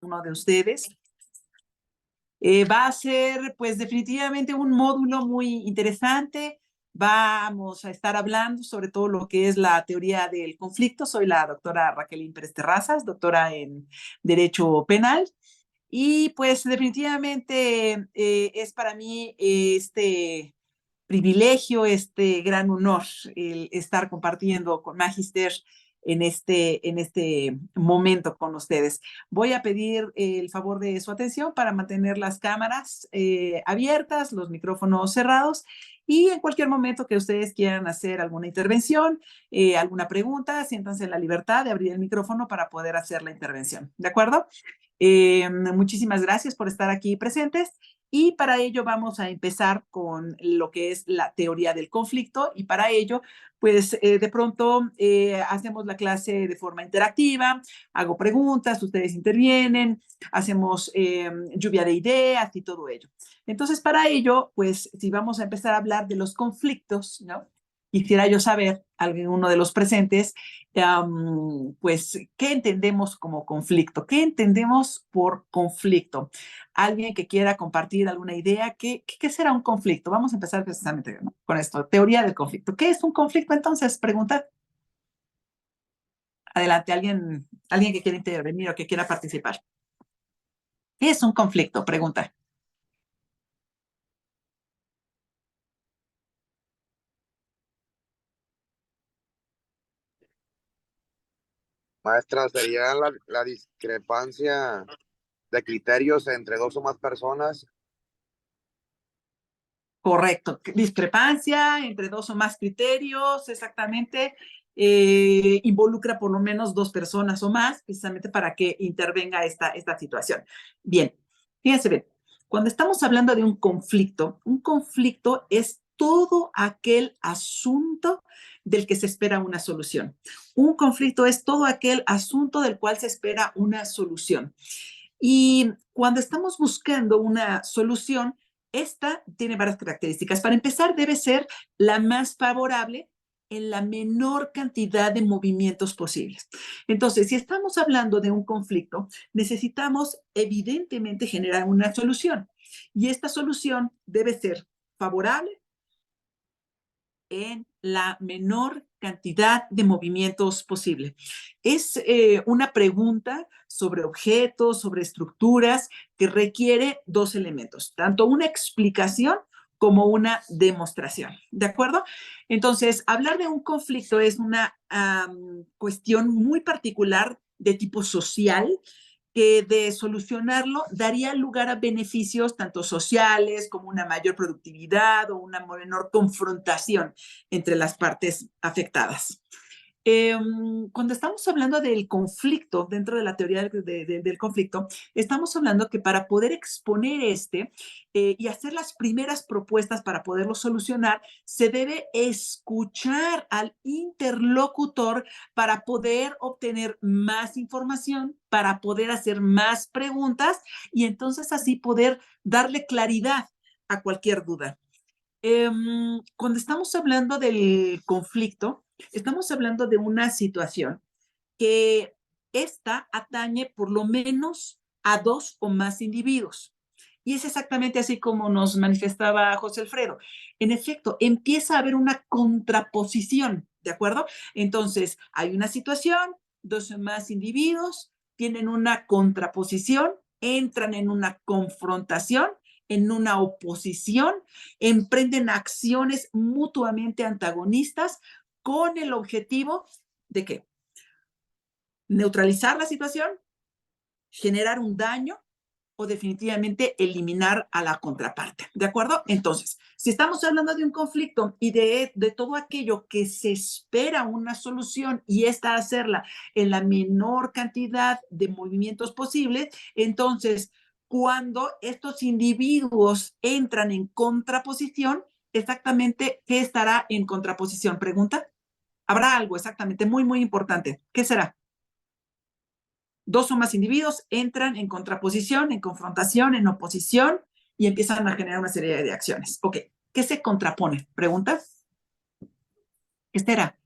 uno de ustedes. Va a ser, pues, definitivamente un módulo muy interesante. Vamos a estar hablando sobre todo lo que es la teoría del conflicto. Soy la doctora Raquel Pérez Terrazas, doctora en Derecho Penal. Y pues definitivamente es para mí este privilegio, este gran honor, el estar compartiendo con Magister en este momento con ustedes. Voy a pedir el favor de su atención para mantener las cámaras abiertas, los micrófonos cerrados y en cualquier momento que ustedes quieran hacer alguna intervención, alguna pregunta, siéntanse en la libertad de abrir el micrófono para poder hacer la intervención. ¿De acuerdo? Muchísimas gracias por estar aquí presentes. Y para ello vamos a empezar con lo que es la teoría del conflicto y para ello, pues de pronto hacemos la clase de forma interactiva, hago preguntas, ustedes intervienen, hacemos lluvia de ideas y todo ello. Entonces, para ello, pues si vamos a empezar a hablar de los conflictos, ¿no? Quisiera yo saber, alguno de los presentes, pues, ¿qué entendemos como conflicto? ¿Qué entendemos por conflicto? Alguien que quiera compartir alguna idea, ¿qué será un conflicto? Vamos a empezar precisamente, ¿no?, con esto, teoría del conflicto. ¿Qué es un conflicto entonces? Pregunta. Adelante, alguien que quiera intervenir o que quiera participar. ¿Qué es un conflicto? Pregunta. Maestra, sería la discrepancia de criterios entre dos o más personas. Correcto. Discrepancia entre dos o más criterios, exactamente. Involucra por lo menos dos personas o más, precisamente para que intervenga esta situación. Bien, fíjense bien. Cuando estamos hablando de un conflicto es todo aquel asunto del que se espera una solución. Un conflicto es todo aquel asunto del cual se espera una solución. Y cuando estamos buscando una solución, esta tiene varias características. Para empezar, debe ser la más favorable en la menor cantidad de movimientos posibles. Entonces, si estamos hablando de un conflicto, necesitamos evidentemente generar una solución. Y esta solución debe ser favorable en la menor cantidad de movimientos posible. Es una pregunta sobre objetos, sobre estructuras, que requiere dos elementos, tanto una explicación como una demostración. ¿De acuerdo? Entonces, hablar de un conflicto es una cuestión muy particular de tipo social, que de solucionarlo daría lugar a beneficios tanto sociales como una mayor productividad o una menor confrontación entre las partes afectadas. Cuando estamos hablando del conflicto, dentro de la teoría del conflicto, estamos hablando que para poder exponer y hacer las primeras propuestas para poderlo solucionar, se debe escuchar al interlocutor para poder obtener más información, para poder hacer más preguntas y entonces así poder darle claridad a cualquier duda. Cuando estamos hablando del conflicto, estamos hablando de una situación que esta atañe por lo menos a dos o más individuos. Y es exactamente así como nos manifestaba José Alfredo. En efecto, empieza a haber una contraposición, ¿de acuerdo? Entonces, hay una situación, dos o más individuos tienen una contraposición, entran en una confrontación, en una oposición, emprenden acciones mutuamente antagonistas con el objetivo de ¿qué? Neutralizar la situación, generar un daño o definitivamente eliminar a la contraparte. ¿De acuerdo? Entonces, si estamos hablando de un conflicto y de todo aquello que se espera una solución y esta hacerla en la menor cantidad de movimientos posibles, entonces, cuando estos individuos entran en contraposición, exactamente, ¿qué estará en contraposición? Pregunta. Habrá algo exactamente muy, muy importante. ¿Qué será? Dos o más individuos entran en contraposición, en confrontación, en oposición y empiezan a generar una serie de acciones. Ok, ¿qué se contrapone? ¿Preguntas? ¿Qué será?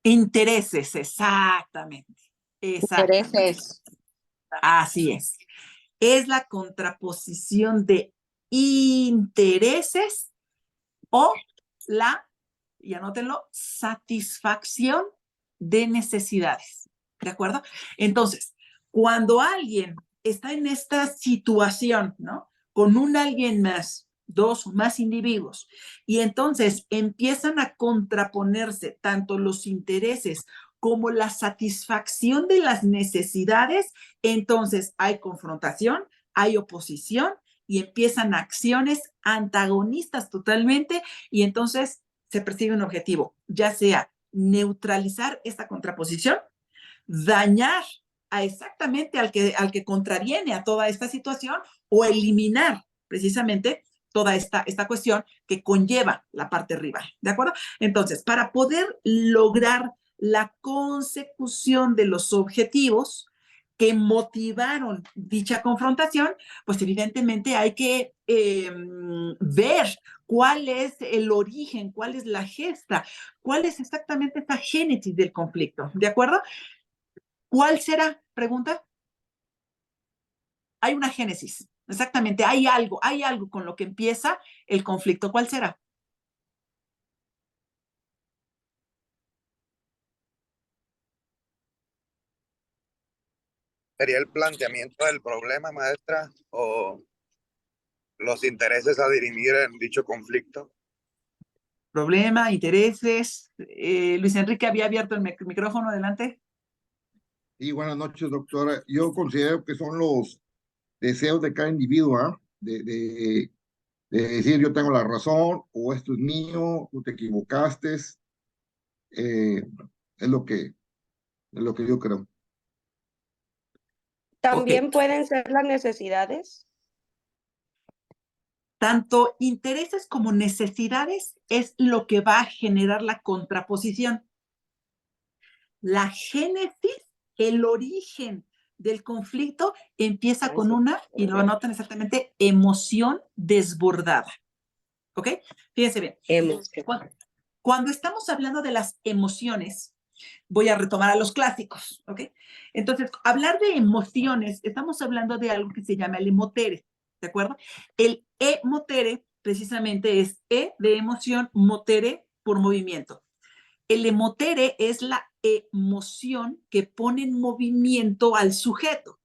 Intereses, exactamente. Exactamente. Intereses. Así es. Es la contraposición de intereses o la, y anótenlo, satisfacción de necesidades. ¿De acuerdo? Entonces, cuando alguien está en esta situación, ¿no? Con un alguien más, dos o más individuos, y entonces empiezan a contraponerse tanto los intereses como la satisfacción de las necesidades, entonces hay confrontación, hay oposición y empiezan acciones antagonistas totalmente y entonces se persigue un objetivo, ya sea neutralizar esta contraposición, dañar a exactamente al que contraviene a toda esta situación o eliminar precisamente toda esta cuestión que conlleva la parte rival, ¿de acuerdo? Entonces, para poder lograr la consecución de los objetivos que motivaron dicha confrontación, pues evidentemente hay que ver cuál es el origen, cuál es la gesta, cuál es exactamente esta génesis del conflicto, ¿de acuerdo? ¿Cuál será? Pregunta. Hay una génesis, exactamente, hay algo con lo que empieza el conflicto. ¿Cuál será? ¿Sería el planteamiento del problema, maestra, o los intereses a dirimir en dicho conflicto? Problema, intereses. Luis Enrique había abierto el micrófono, adelante. Sí, buenas noches, doctora. Yo considero que son los deseos de cada individuo, ¿ah? De decir yo tengo la razón o esto es mío, tú te equivocaste. Es lo que yo creo. También Ok. pueden ser las necesidades. Tanto intereses como necesidades es lo que va a generar la contraposición. La génesis, el origen del conflicto empieza con una, y lo anotan exactamente, emoción desbordada. ¿Ok? Fíjense bien. Cuando estamos hablando de las emociones, voy a retomar a los clásicos, ¿ok? Entonces, hablar de emociones, estamos hablando de algo que se llama el emotere, ¿de acuerdo? El emotere precisamente es E de emoción, motere por movimiento. El emotere es la emoción que pone en movimiento al sujeto.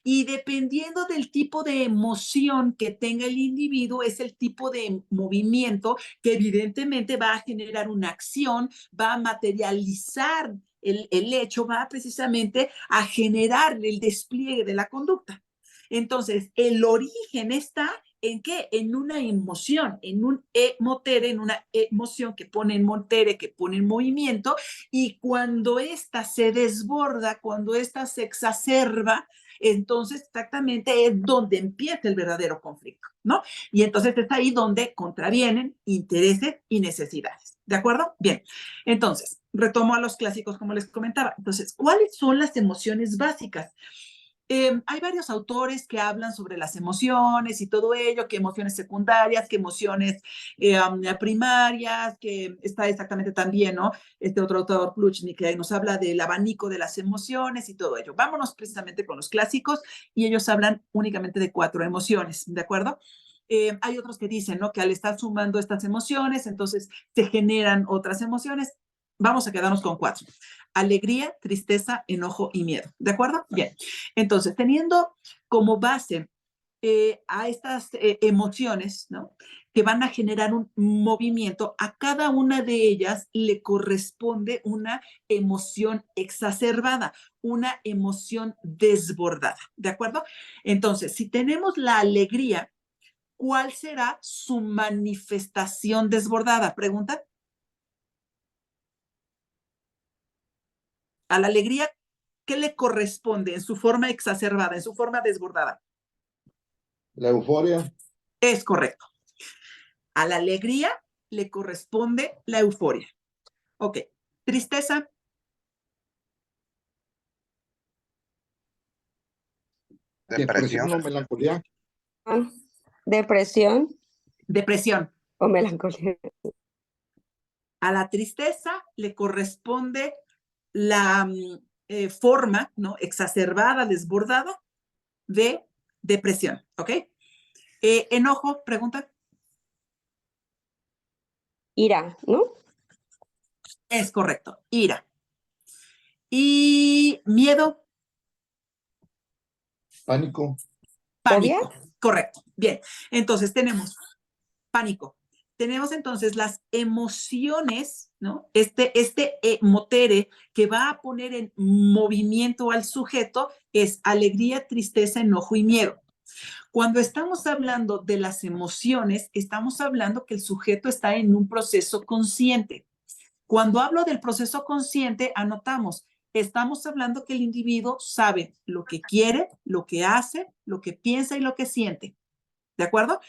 Y dependiendo del tipo de emoción que tenga el individuo, es el tipo de movimiento que evidentemente va a generar una acción, va a materializar el hecho, va precisamente a generar el despliegue de la conducta. Entonces, el origen está ¿en qué? En una emoción, en un emotere, en una emoción que pone en motere, que pone en movimiento, y cuando ésta se desborda, cuando ésta se exacerba, entonces exactamente es donde empieza el verdadero conflicto, ¿no? Y entonces es ahí donde contravienen intereses y necesidades, ¿de acuerdo? Bien, entonces, retomo a los clásicos como les comentaba. Entonces, ¿cuáles son las emociones básicas? Hay varios autores que hablan sobre las emociones y todo ello, que emociones secundarias, que emociones primarias, que está exactamente también, ¿no? Este otro autor, Plutchnik, que nos habla del abanico de las emociones y todo ello. Vámonos precisamente con los clásicos y ellos hablan únicamente de 4 emociones, ¿de acuerdo? Hay otros que dicen, ¿no? Que al estar sumando estas emociones, entonces se generan otras emociones. Vamos a quedarnos con 4. Alegría, tristeza, enojo y miedo. ¿De acuerdo? Bien. Entonces, teniendo como base a estas emociones, ¿no? Que van a generar un movimiento, a cada una de ellas le corresponde una emoción exacerbada, una emoción desbordada, ¿de acuerdo? Entonces, si tenemos la alegría, ¿cuál será su manifestación desbordada? Pregunta. A la alegría, ¿qué le corresponde en su forma exacerbada, en su forma desbordada? La euforia. Es correcto. A la alegría le corresponde la euforia. Ok. Tristeza. Depresión o melancolía. Depresión Depresión. o melancolía. A la tristeza le corresponde la forma, ¿no? Exacerbada, desbordada de depresión, ¿ok? Enojo, pregunta. Ira, ¿no? Es correcto, ira. Y miedo, Pánico. ¿Fobia? pánico. Correcto. Bien, entonces tenemos pánico. Tenemos entonces las emociones, ¿no? Este motere que va a poner en movimiento al sujeto es alegría, tristeza, enojo y miedo. Cuando estamos hablando de las emociones, estamos hablando que el sujeto está en un proceso consciente. Cuando hablo del proceso consciente, anotamos, estamos hablando que el individuo sabe lo que quiere, lo que hace, lo que piensa y lo que siente. ¿De acuerdo?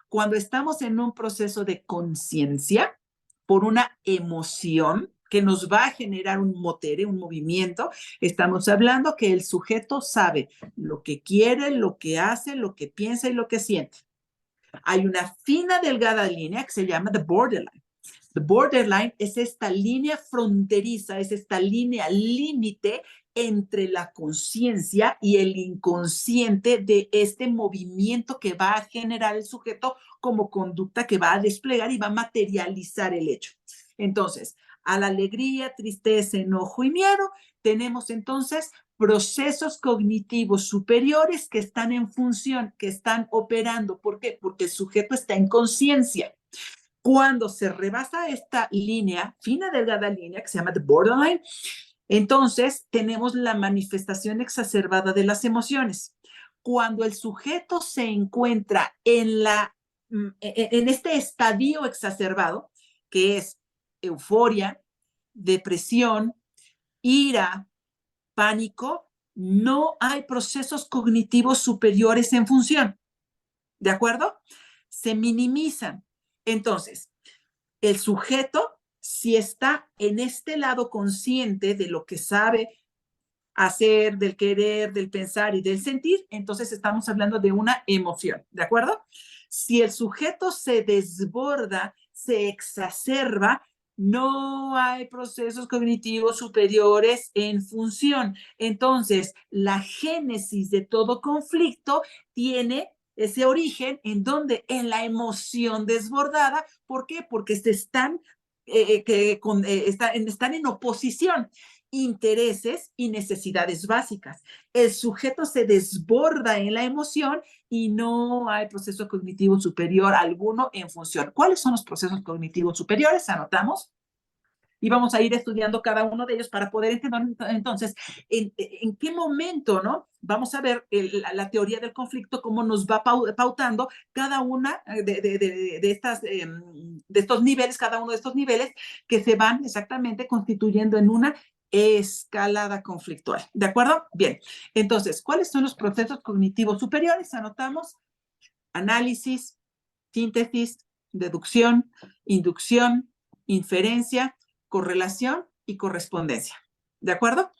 Cuando estamos en un proceso de conciencia por una emoción que nos va a generar un motere, un movimiento, estamos hablando que el sujeto sabe lo que quiere, lo que hace, lo que piensa y lo que siente. Hay una fina, delgada línea que se llama the borderline. The borderline es esta línea fronteriza, es esta línea límite entre la conciencia y el inconsciente de este movimiento que va a generar el sujeto como conducta que va a desplegar y va a materializar el hecho. Entonces, a la alegría, tristeza, enojo y miedo, tenemos entonces procesos cognitivos superiores que están en función, que están operando. ¿Por qué? Porque el sujeto está en conciencia. Cuando se rebasa esta línea, fina, delgada línea, que se llama the borderline, entonces tenemos la manifestación exacerbada de las emociones. Cuando el sujeto se encuentra en este estadio exacerbado, que es euforia, depresión, ira, pánico, no hay procesos cognitivos superiores en función. ¿De acuerdo? Se minimizan. Entonces, el sujeto, si está en este lado consciente de lo que sabe hacer, del querer, del pensar y del sentir, entonces estamos hablando de una emoción, ¿de acuerdo? Si el sujeto se desborda, se exacerba, no hay procesos cognitivos superiores en función. Entonces, la génesis de todo conflicto tiene ese origen en donde en la emoción desbordada. ¿Por qué? Porque están en oposición intereses y necesidades básicas. El sujeto se desborda en la emoción y no hay proceso cognitivo superior alguno en función. ¿Cuáles son los procesos cognitivos superiores? Anotamos. Y vamos a ir estudiando cada uno de ellos para poder entender entonces en qué momento, ¿no? Vamos a ver la teoría del conflicto, cómo nos va pautando cada una de estos niveles, cada uno de estos niveles que se van exactamente constituyendo en una escalada conflictual. ¿De acuerdo? Bien. Entonces, ¿cuáles son los procesos cognitivos superiores? Anotamos análisis, síntesis, deducción, inducción, inferencia, correlación y correspondencia. ¿De acuerdo?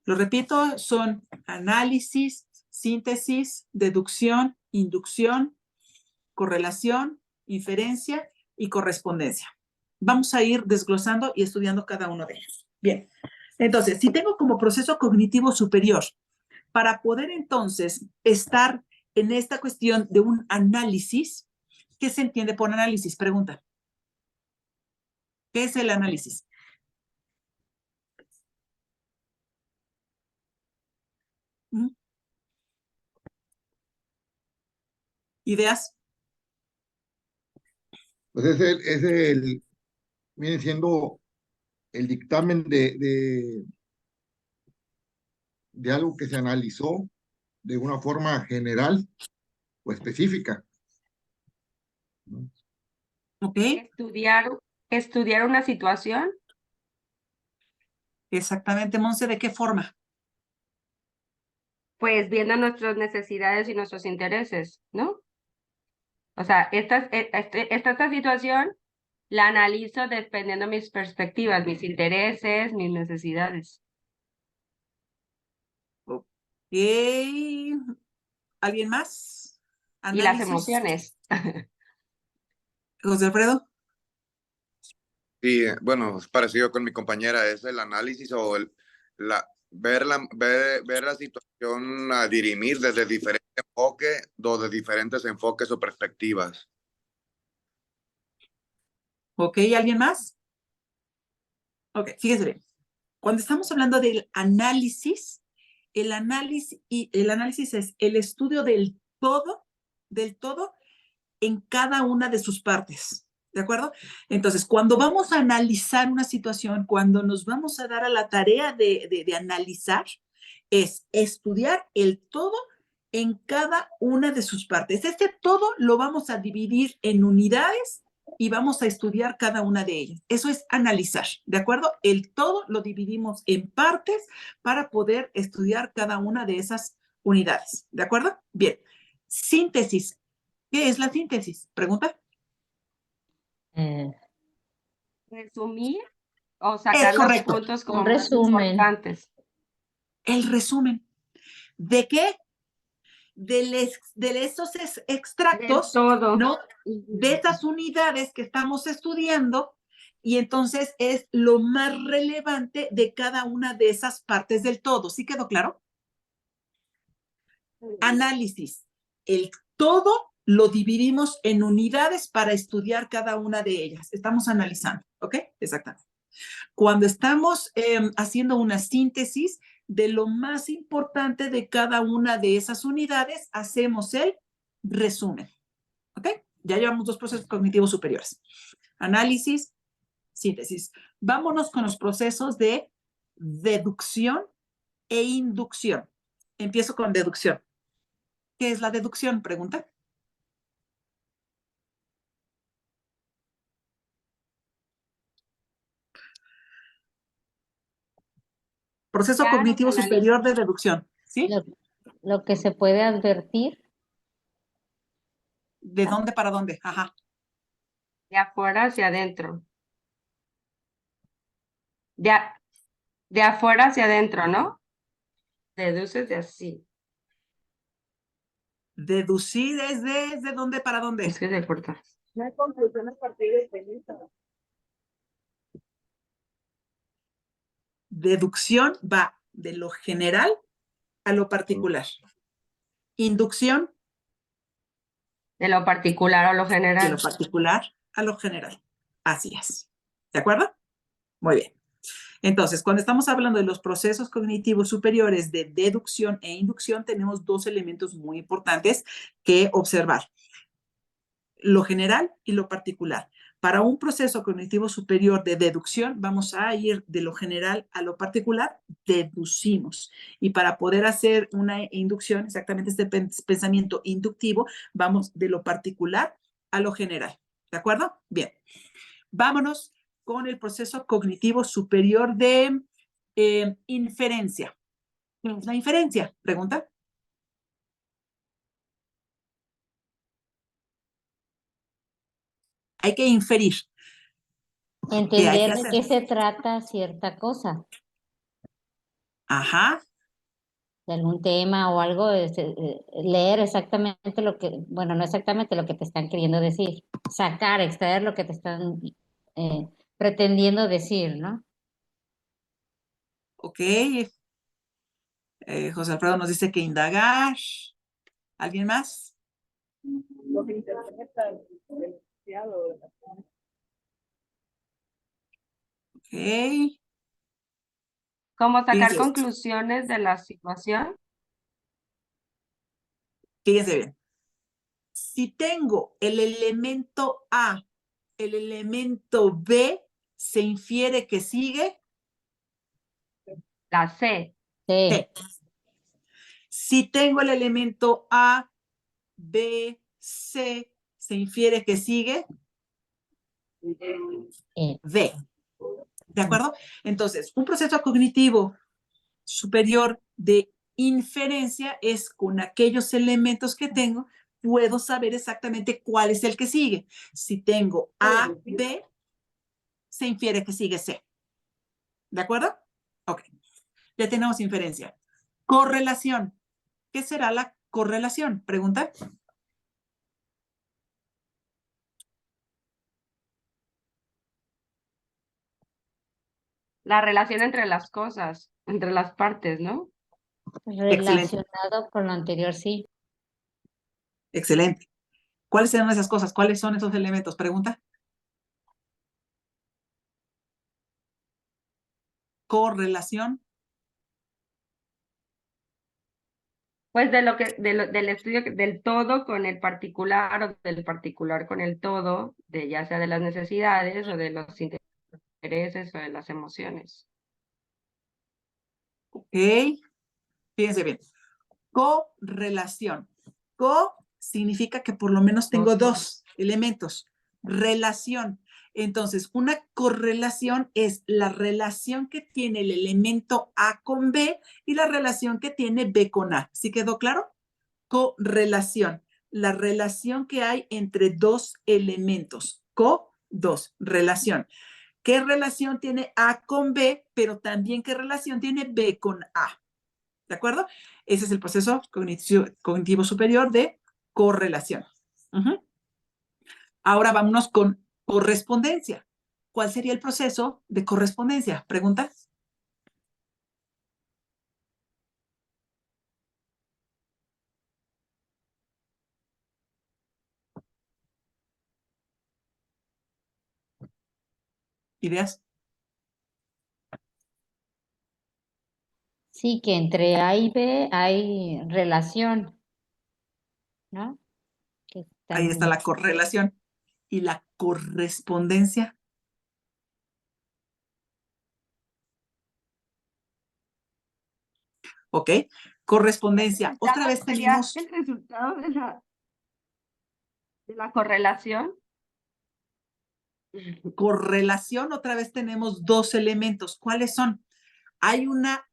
Lo repito, son análisis, síntesis, deducción, inducción, correlación, inferencia y correspondencia. Vamos a ir desglosando y estudiando cada uno de ellos. Bien, entonces, si tengo como proceso cognitivo superior, para poder entonces estar en esta cuestión de un análisis, ¿qué se entiende por análisis? Pregunta. ¿Qué es el análisis? ¿Ideas? Pues viene siendo el dictamen de algo que se analizó de una forma general o específica. Ok, Estudiar una situación, exactamente, Monse, ¿de qué forma? pues viendo nuestras necesidades y nuestros intereses, ¿no? O sea, esta situación la analizo dependiendo de mis perspectivas, mis intereses, mis necesidades. Ok, ¿alguien más? Y las Análisis. emociones. José Alfredo. Sí, bueno, es parecido con mi compañera, es el análisis o ver la situación a dirimir desde diferentes enfoques o de diferentes enfoques o perspectivas. ¿Ok? ¿Alguien más? Ok, fíjese bien. Cuando estamos hablando del análisis, el análisis es el estudio del todo en cada una de sus partes. ¿De acuerdo? Entonces, cuando vamos a analizar una situación, cuando nos vamos a dar a la tarea de analizar, es estudiar el todo en cada una de sus partes. Este todo lo vamos a dividir en unidades y vamos a estudiar cada una de ellas. Eso es analizar, ¿de acuerdo? El todo lo dividimos en partes para poder estudiar cada una de esas unidades, ¿de acuerdo? Bien. Síntesis. ¿Qué es la síntesis? Pregunta. Resumir o Es sacar los correcto. puntos como Un más resumen. importantes. El resumen. ¿De qué? De esos extractos, De todo. ¿no? De esas unidades que estamos estudiando, y entonces es lo más relevante de cada una de esas partes del todo. ¿Sí quedó claro? Análisis. El todo lo dividimos en unidades para estudiar cada una de ellas. Estamos analizando, ¿ok? Exactamente. Cuando estamos haciendo una síntesis de lo más importante de cada una de esas unidades, hacemos el resumen. ¿Ok? Ya llevamos 2 procesos cognitivos superiores. Análisis, síntesis. Vámonos con los procesos de deducción e inducción. Empiezo con deducción. ¿Qué es la deducción? Pregunta. Proceso Ya cognitivo los superior de deducción. ¿Sí? Lo que se puede advertir. ¿De dónde para dónde? Ajá. de afuera hacia adentro. De afuera hacia adentro, ¿no? Deduces de así. Deducir es de dónde para dónde. Es que se corta. No hay conclusiones a partir de Deducción va de lo general a lo particular. Inducción De lo particular a lo de general. lo particular a lo general. Así es. ¿De acuerdo? Muy bien. Entonces, cuando estamos hablando de los procesos cognitivos superiores de deducción e inducción, tenemos 2 elementos muy importantes que observar. Lo general y lo particular. Para un proceso cognitivo superior de deducción, vamos a ir de lo general a lo particular, deducimos. Y para poder hacer una inducción, exactamente este pensamiento inductivo, vamos de lo particular a lo general. ¿De acuerdo? Bien. Vámonos con el proceso cognitivo superior de inferencia. ¿Qué es la inferencia? Pregunta. Hay que inferir. ¿Qué hay que Entender de hacer? qué se trata cierta cosa, Ajá. de algún tema o algo, leer exactamente lo que, bueno, no exactamente lo que te están queriendo decir, sacar, extraer lo que te están pretendiendo decir, ¿no? Ok. José Alfredo nos dice que indagar. ¿Alguien más? Los interpreta el enunciado. Ok. ¿Cómo sacar Fíjense, conclusiones de la situación? fíjense bien. Si tengo el elemento A, el elemento B, se infiere que sigue La C. Sí, C. Si tengo el elemento A, B, C, se infiere que sigue D. ¿De acuerdo? Entonces, un proceso cognitivo superior de inferencia es con aquellos elementos que tengo, puedo saber exactamente cuál es el que sigue. Si tengo A, B, se infiere que sigue C. ¿De acuerdo? Ok. Ya tenemos inferencia. Correlación. ¿Qué será la correlación? Pregunta. La relación entre las cosas. entre las partes, ¿no? Relacionado con lo anterior, sí. Excelente. ¿Cuáles son esas cosas? ¿Cuáles son esos elementos? Pregunta. Correlación. Pues del estudio del todo con el particular o del particular con el todo, de ya sea de las necesidades o de los intereses o de las emociones. Ok. Fíjense bien. Correlación. Co significa que por lo menos tengo dos elementos. Relación. Entonces, una correlación es la relación que tiene el elemento A con B y la relación que tiene B con A. ¿Sí quedó claro? Correlación. La relación que hay entre dos elementos. Dos. Relación. ¿Qué relación tiene A con B, pero también qué relación tiene B con A? ¿De acuerdo? Ese es el proceso cognitivo superior de correlación. Ahora vámonos con correspondencia. ¿Cuál sería el proceso de correspondencia? ¿Preguntas? ¿Ideas? Sí, que entre A y B hay relación, ¿no? Que Ahí está la correlación. ¿Y la correspondencia? ¿Ok? Correspondencia. Otra vez tenemos... ¿El resultado de la correlación? Correlación, otra vez tenemos dos elementos. ¿Cuáles son? Hay una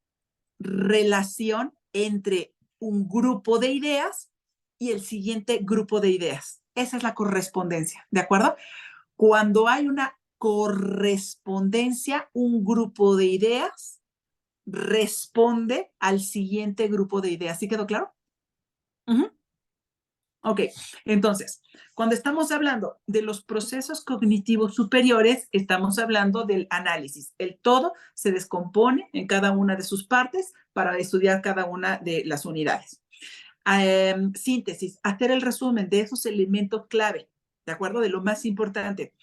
relación entre un grupo de ideas y el siguiente grupo de ideas. Esa es la correspondencia, ¿de acuerdo? Cuando hay una correspondencia, un grupo de ideas responde al siguiente grupo de ideas. ¿Sí quedó claro? Ok, entonces, cuando estamos hablando de los procesos cognitivos superiores, estamos hablando del análisis. El todo se descompone en cada una de sus partes para estudiar cada una de las unidades. Síntesis, hacer el resumen de esos elementos clave, ¿de acuerdo? De lo más importante.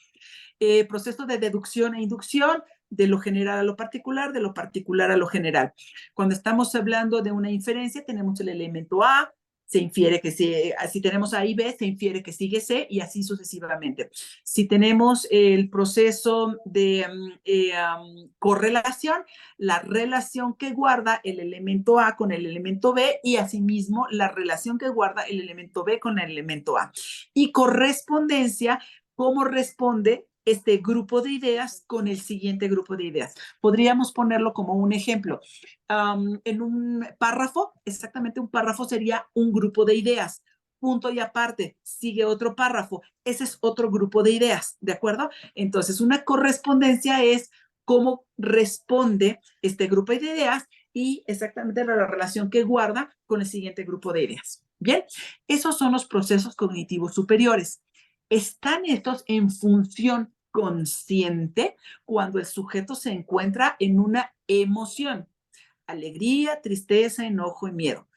Proceso de deducción e inducción, de lo general a lo particular, de lo particular a lo general. Cuando estamos hablando de una inferencia, tenemos el elemento A, se infiere que si tenemos A y B, se infiere que sigue C y así sucesivamente. Si tenemos el proceso de correlación, la relación que guarda el elemento A con el elemento B y asimismo la relación que guarda el elemento B con el elemento A. Y correspondencia, cómo responde este grupo de ideas con el siguiente grupo de ideas. Podríamos ponerlo como un ejemplo. En un párrafo, exactamente un párrafo sería un grupo de ideas. Punto y aparte, sigue otro párrafo. Ese es otro grupo de ideas, ¿de acuerdo? Entonces, una correspondencia es cómo responde este grupo de ideas y exactamente la relación que guarda con el siguiente grupo de ideas. Bien, esos son los procesos cognitivos superiores. Están estos en función consciente cuando el sujeto se encuentra en una emoción, alegría, tristeza, enojo y miedo.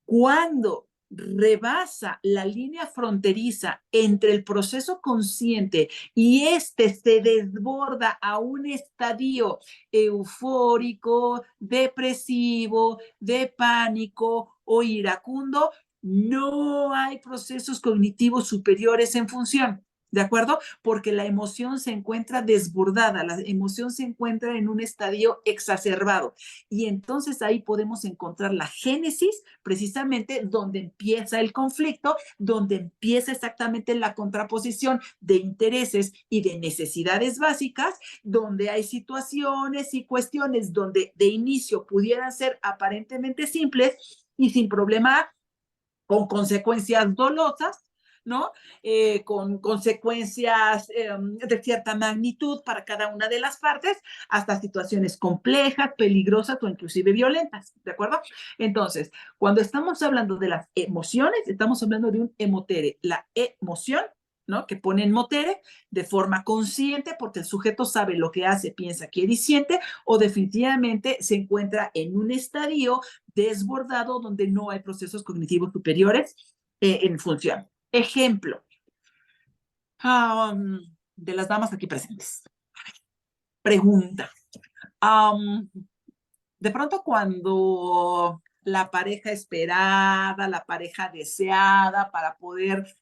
Cuando rebasa la línea fronteriza entre el proceso consciente y este se desborda a un estadio eufórico, depresivo, de pánico o iracundo, no hay procesos cognitivos superiores en función. ¿De acuerdo? Porque la emoción se encuentra desbordada, la emoción se encuentra en un estadio exacerbado. Y entonces ahí podemos encontrar la génesis, precisamente donde empieza el conflicto, donde empieza exactamente la contraposición de intereses y de necesidades básicas, donde hay situaciones y cuestiones donde de inicio pudieran ser aparentemente simples y sin problema, con consecuencias dolosas, ¿no? Con consecuencias de cierta magnitud para cada una de las partes, hasta situaciones complejas, peligrosas o inclusive violentas, ¿de acuerdo? Entonces, cuando estamos hablando de las emociones, estamos hablando de un emotere. La emoción ¿no? Que pone en motere de forma consciente porque el sujeto sabe lo que hace, piensa, quiere y siente, o definitivamente se encuentra en un estadio desbordado donde no hay procesos cognitivos superiores en función. Ejemplo de las damas aquí presentes. Pregunta. De pronto cuando la pareja esperada, la pareja deseada para poder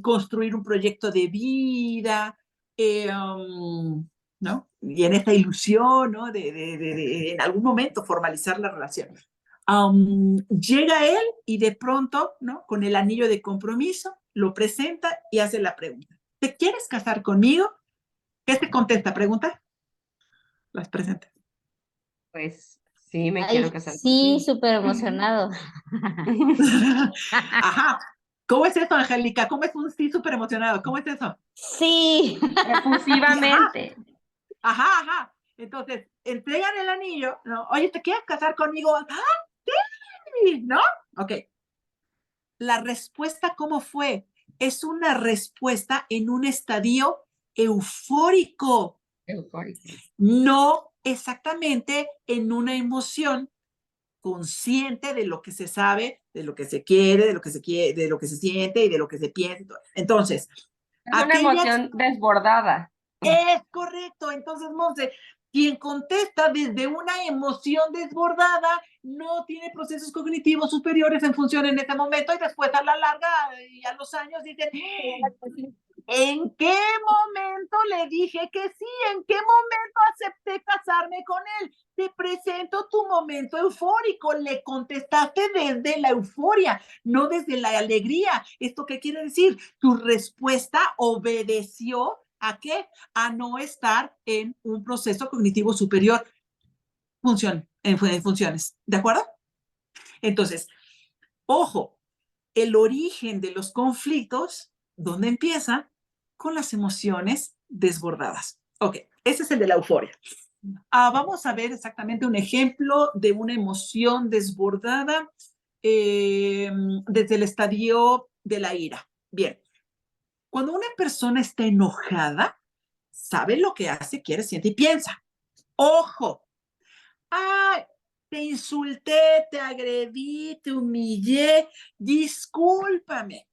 construir un proyecto de vida, ¿no? Y en esta ilusión, ¿no? De en algún momento formalizar la relación. Llega él y de pronto, ¿no? Con el anillo de compromiso, lo presenta y hace la pregunta. ¿Te quieres casar conmigo? ¿Qué te contesta? Pregunta. Las presenta. Pues sí, me Ay, quiero casar sí, contigo. súper emocionado. Ajá. ¿Cómo es eso, Angélica? ¿Cómo es un sí súper emocionado? ¿Cómo es eso? Sí. Efusivamente. Ajá, ajá. Entonces, entregan el anillo, ¿no? Oye, ¿te quieres casar conmigo? ¡Ah, sí! ¿No? Ok. La respuesta, ¿cómo fue? Es una respuesta en un estadio eufórico, Eufórico. no exactamente en una emoción consciente de lo que se sabe, de lo que se quiere, de lo que se quiere, de lo que se siente y de lo que se piensa. Entonces, Es una aquellas emoción desbordada. es correcto. Entonces, Monse, quien contesta desde una emoción desbordada no tiene procesos cognitivos superiores en función en ese momento y después a la larga y a los años dicen, ¿en qué momento le dije que sí? ¿En qué momento acepté casarme con él? Te presento tu momento eufórico. Le contestaste desde la euforia, no desde la alegría. ¿Esto qué quiere decir? Tu respuesta obedeció ¿a qué? A no estar en un proceso cognitivo superior en funciones. ¿De acuerdo? Entonces, ojo, el origen de los conflictos, ¿dónde empieza? Con las emociones desbordadas. Ok, ese es el de la euforia. Vamos a ver exactamente un ejemplo de una emoción desbordada desde el estadio de la ira. Bien, cuando una persona está enojada, sabe lo que hace, quiere, siente y piensa. Ojo, ay, te insulté, te agredí, te humillé, discúlpame.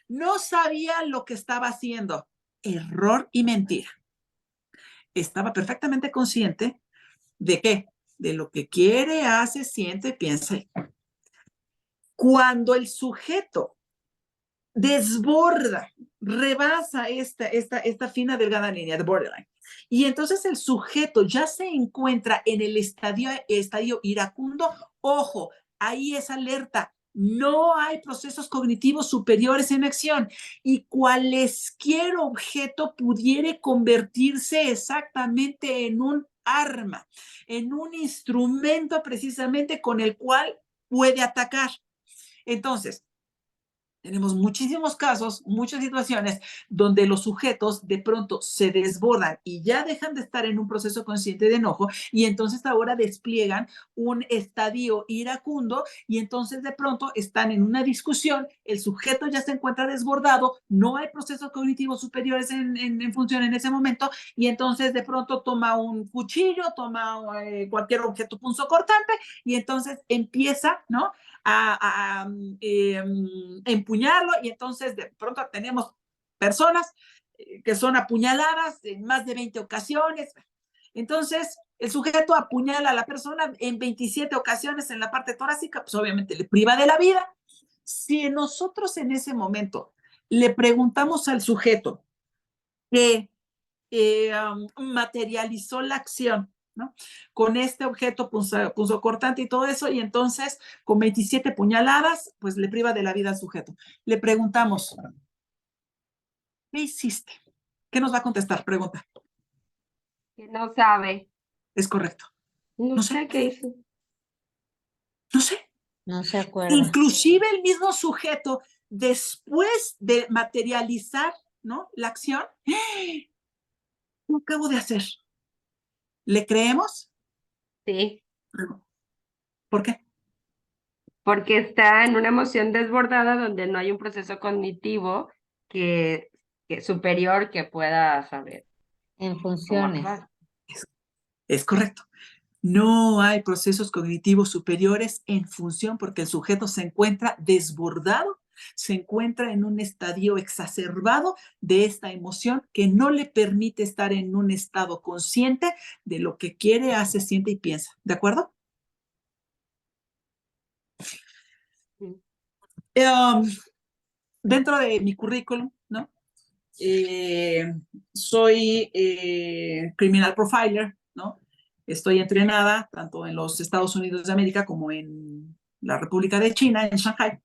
No sabía lo que estaba haciendo. Error y mentira. Estaba perfectamente consciente de qué, de lo que quiere, hace, siente, piensa. Cuando el sujeto desborda, rebasa esta fina delgada línea de borderline. Y entonces el sujeto ya se encuentra en el estadio iracundo. Ojo, ahí es alerta. No hay procesos cognitivos superiores en acción y cualesquier objeto pudiera convertirse exactamente en un arma, en un instrumento precisamente con el cual puede atacar. Entonces, tenemos muchísimos casos, muchas situaciones donde los sujetos de pronto se desbordan y ya dejan de estar en un proceso consciente de enojo y entonces ahora despliegan un estadio iracundo y entonces de pronto están en una discusión, el sujeto ya se encuentra desbordado, no hay procesos cognitivos superiores en función en ese momento y entonces de pronto toma un cuchillo, toma cualquier objeto punzocortante y entonces empieza, ¿no? A empuñarlo y entonces de pronto tenemos personas que son apuñaladas en más de 20 ocasiones. Entonces, el sujeto apuñala a la persona en 27 ocasiones en la parte torácica, pues obviamente le priva de la vida. Si nosotros en ese momento le preguntamos al sujeto que materializó la acción, ¿no? Con este objeto punzocortante y todo eso, y entonces con 27 puñaladas, pues le priva de la vida al sujeto. Le preguntamos, ¿qué hiciste? ¿Qué nos va a contestar? Pregunta. Que no sabe. Es correcto. No No sé sé. qué hizo. No sé. No se acuerda. Inclusive el mismo sujeto, después de materializar, ¿no? La acción, ¿qué acabo de hacer? ¿Le creemos? Sí, ¿Por qué? porque está en una emoción desbordada donde no hay un proceso cognitivo que superior que pueda saber En cómo funciones. actuar. Es correcto. No hay procesos cognitivos superiores en función porque el sujeto se encuentra desbordado, se encuentra en un estadio exacerbado de esta emoción que no le permite estar en un estado consciente de lo que quiere, hace, siente y piensa. ¿De acuerdo? Sí. Dentro de mi currículum, ¿no? Soy criminal profiler, ¿no? Estoy entrenada tanto en los Estados Unidos de América como en la República de China, en Shanghai.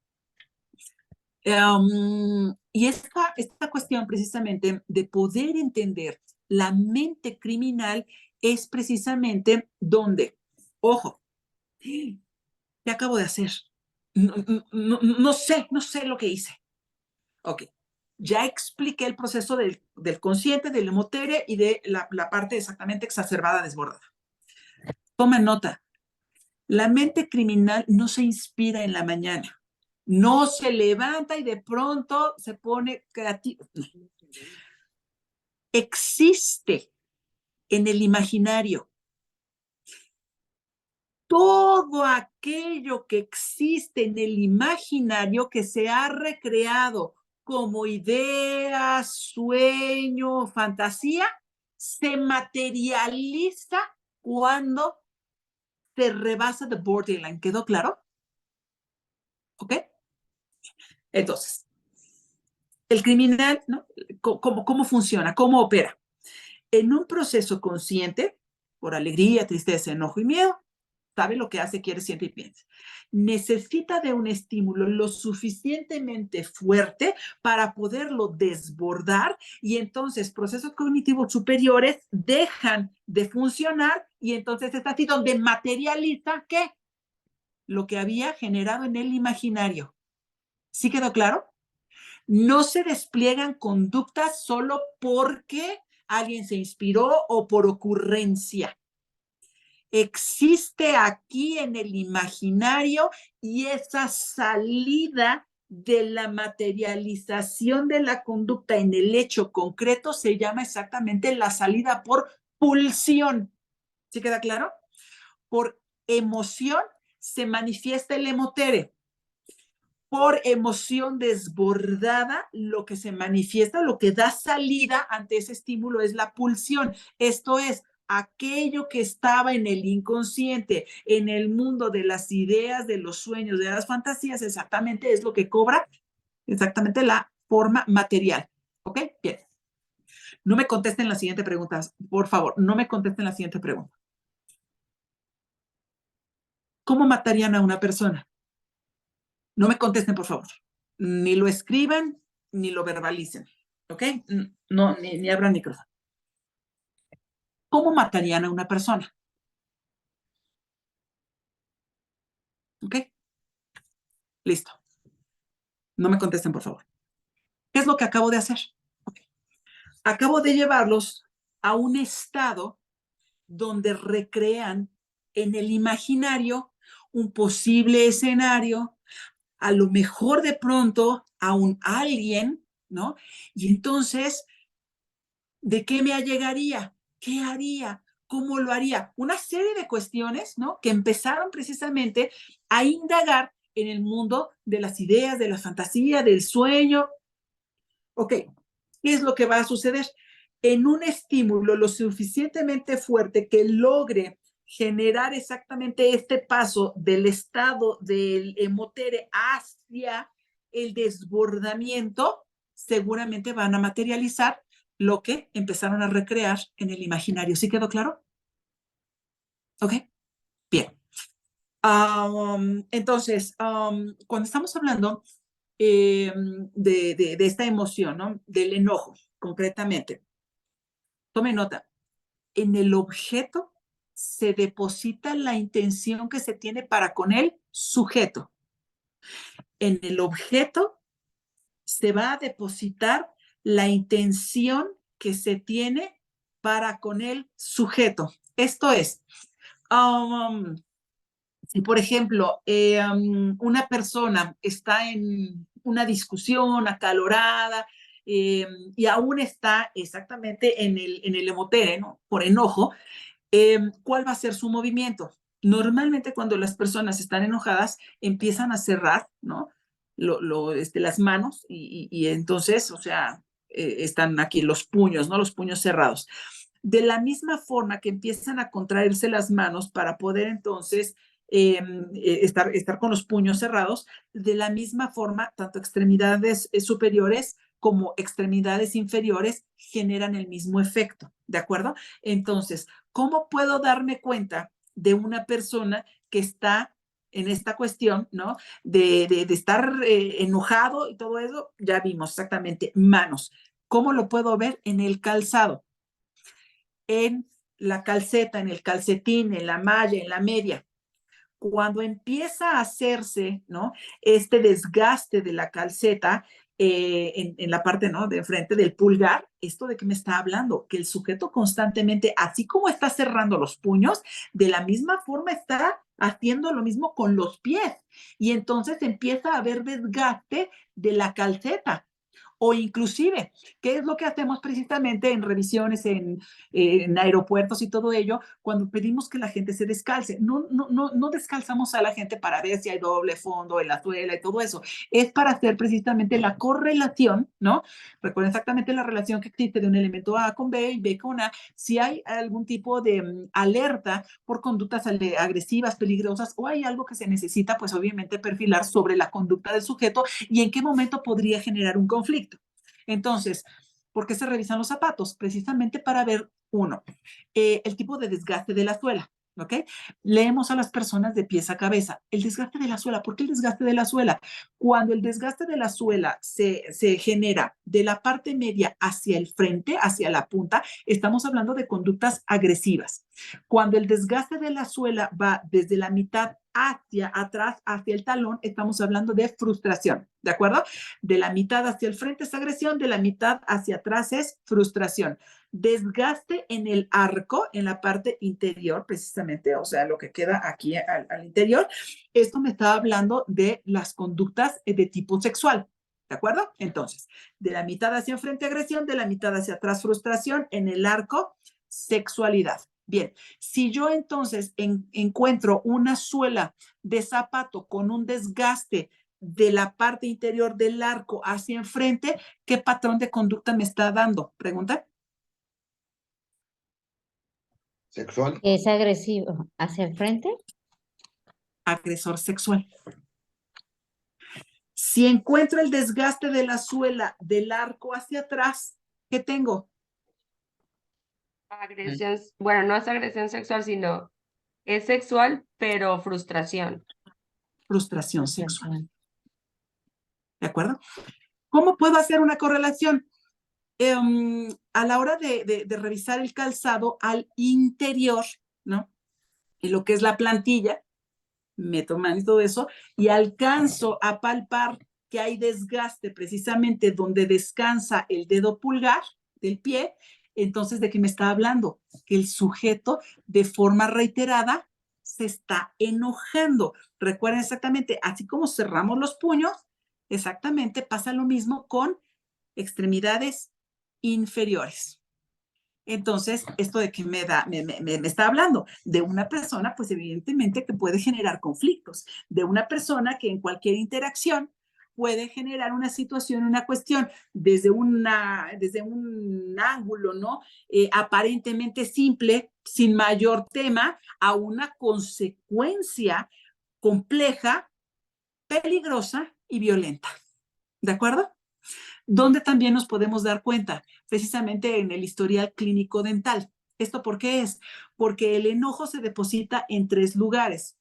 Y esta cuestión precisamente de poder entender la mente criminal es precisamente donde, ojo, ¿qué acabo de hacer? No sé lo que hice. Ok, ya expliqué el proceso del consciente, del emotere y de la parte exactamente exacerbada, desbordada. Toma nota, la mente criminal no se inspira en la mañana, no se levanta y de pronto se pone creativo. No. Existe en el imaginario. Todo aquello que existe en el imaginario que se ha recreado como idea, sueño, fantasía, se materializa cuando se rebasa the borderline. ¿Quedó claro? ¿Ok? Entonces, el criminal, ¿no? ¿Cómo funciona? ¿Cómo opera? En un proceso consciente, por alegría, tristeza, enojo y miedo, sabe lo que hace, quiere, siente y piensa. Necesita de un estímulo lo suficientemente fuerte para poderlo desbordar y entonces procesos cognitivos superiores dejan de funcionar y entonces es así donde materializa ¿qué? Lo que había generado en el imaginario. ¿Sí quedó claro? No se despliegan conductas solo porque alguien se inspiró o por ocurrencia. Existe aquí en el imaginario y esa salida de la materialización de la conducta en el hecho concreto se llama exactamente la salida por pulsión. ¿Sí queda claro? Por emoción se manifiesta el emotere. Por emoción desbordada, lo que se manifiesta, lo que da salida ante ese estímulo es la pulsión. Esto es, aquello que estaba en el inconsciente, en el mundo de las ideas, de los sueños, de las fantasías, exactamente es lo que cobra exactamente la forma material. ¿Ok? Bien. No me contesten las siguientes preguntas, por favor, no me contesten la siguiente pregunta. ¿Cómo matarían a una persona? No me contesten, por favor. Ni lo escriban, ni lo verbalicen. ¿Ok? No, ni abran micrófono. ¿Cómo matarían a una persona? ¿Ok? Listo. No me contesten, por favor. ¿Qué es lo que acabo de hacer? Okay. Acabo de llevarlos a un estado donde recrean en el imaginario un posible escenario, a lo mejor de pronto a un alguien, ¿no? Y entonces, ¿de qué me allegaría? ¿Qué haría? ¿Cómo lo haría? Una serie de cuestiones, ¿no? Que empezaron precisamente a indagar en el mundo de las ideas, de la fantasía, del sueño. Ok, ¿qué es lo que va a suceder? En un estímulo lo suficientemente fuerte que logre generar exactamente este paso del estado del emotere hacia el desbordamiento, seguramente van a materializar lo que empezaron a recrear en el imaginario. ¿Sí quedó claro? Ok, bien. Entonces, cuando estamos hablando de esta emoción, ¿no? Del enojo, concretamente, tome nota, en el objeto se deposita la intención que se tiene para con el sujeto. En el objeto se va a depositar la intención que se tiene para con el sujeto. Esto es, si por ejemplo una persona está en una discusión acalorada y aún está exactamente en el hemotere, ¿no? Por enojo, ¿cuál va a ser su movimiento? Normalmente cuando las personas están enojadas, empiezan a cerrar, ¿no? Las manos y entonces, o sea, están aquí los puños, ¿no? Los puños cerrados. De la misma forma que empiezan a contraerse las manos para poder entonces estar con los puños cerrados, de la misma forma, tanto extremidades superiores como extremidades inferiores generan el mismo efecto, ¿de acuerdo? Entonces, ¿cómo puedo darme cuenta de una persona que está en esta cuestión, ¿no? De estar enojado y todo eso? Ya vimos exactamente, manos. ¿Cómo lo puedo ver? En el calzado, en la calceta, en el calcetín, en la malla, en la media. Cuando empieza a hacerse, ¿no? Este desgaste de la calceta en la parte, ¿no? De enfrente del pulgar, ¿esto de qué me está hablando? Que el sujeto constantemente, así como está cerrando los puños, de la misma forma está haciendo lo mismo con los pies. Y entonces empieza a haber desgaste de la calceta. O inclusive, ¿qué es lo que hacemos precisamente en revisiones en aeropuertos y todo ello? Cuando pedimos que la gente se descalce, no descalzamos a la gente para ver si hay doble fondo en la suela y todo eso. Es para hacer precisamente la correlación, ¿no? Recuerden exactamente la relación que existe de un elemento A con B y B con A. Si hay algún tipo de alerta por conductas agresivas, peligrosas, o hay algo que se necesita, pues obviamente perfilar sobre la conducta del sujeto y en qué momento podría generar un conflicto. Entonces, ¿por qué se revisan los zapatos? Precisamente para ver, uno, el tipo de desgaste de la suela, ¿ok? Leemos a las personas de pies a cabeza. El desgaste de la suela, ¿por qué el desgaste de la suela? Cuando el desgaste de la suela se genera de la parte media hacia el frente, hacia la punta, estamos hablando de conductas agresivas. Cuando el desgaste de la suela va desde la mitad hacia atrás, hacia el talón, estamos hablando de frustración, ¿de acuerdo? De la mitad hacia el frente es agresión, de la mitad hacia atrás es frustración. Desgaste en el arco, en la parte interior, precisamente, o sea, lo que queda aquí al interior. Esto me está hablando de las conductas de tipo sexual, ¿de acuerdo? Entonces, de la mitad hacia enfrente, agresión, de la mitad hacia atrás, frustración, en el arco, sexualidad. Bien, si yo entonces encuentro una suela de zapato con un desgaste de la parte interior del arco hacia enfrente, ¿qué patrón de conducta me está dando? Pregunta. Sexual. ¿Es agresivo hacia el frente? Agresor sexual. Si encuentro el desgaste de la suela del arco hacia atrás, ¿qué tengo? Agresión, bueno, no es agresión sexual, sino es sexual, pero frustración. Frustración sexual. ¿De acuerdo? ¿Cómo puedo hacer una correlación? A la hora de revisar el calzado al interior, ¿no? Y lo que es la plantilla, meto mano y todo eso, y alcanzo a palpar que hay desgaste precisamente donde descansa el dedo pulgar del pie. Entonces, ¿de qué me está hablando? Que el sujeto de forma reiterada se está enojando. Recuerden exactamente, así como cerramos los puños, exactamente pasa lo mismo con extremidades inferiores. Entonces, ¿esto de qué me está hablando? De una persona, pues evidentemente que puede generar conflictos, de una persona que en cualquier interacción puede generar una situación, una cuestión, desde un ángulo, ¿no? Aparentemente simple, sin mayor tema, a una consecuencia compleja, peligrosa y violenta. ¿De acuerdo? Donde también nos podemos dar cuenta, precisamente en el historial clínico dental. ¿Esto por qué es? Porque el enojo se deposita en 3 lugares.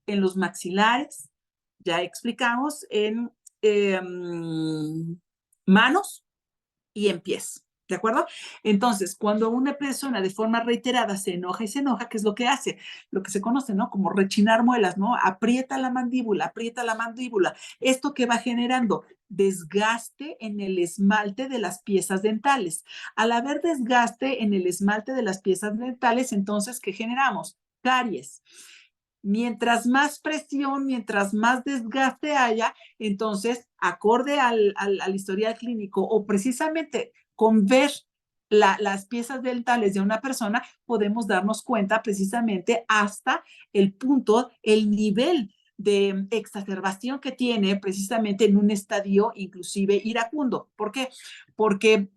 En los maxilares, ya explicamos, en manos y en pies. ¿De acuerdo? Entonces, cuando una persona de forma reiterada se enoja y se enoja, ¿qué es lo que hace? Lo que se conoce, ¿no? Como rechinar muelas, ¿no? Aprieta la mandíbula, aprieta la mandíbula. ¿Esto qué va generando? Desgaste en el esmalte de las piezas dentales. Al haber desgaste en el esmalte de las piezas dentales, entonces, ¿qué generamos? Caries. Mientras más presión, mientras más desgaste haya, entonces, acorde al historial clínico o precisamente con ver las piezas dentales de una persona, podemos darnos cuenta precisamente hasta el punto, el nivel de exacerbación que tiene precisamente en un estadio inclusive iracundo. ¿Por qué? Porque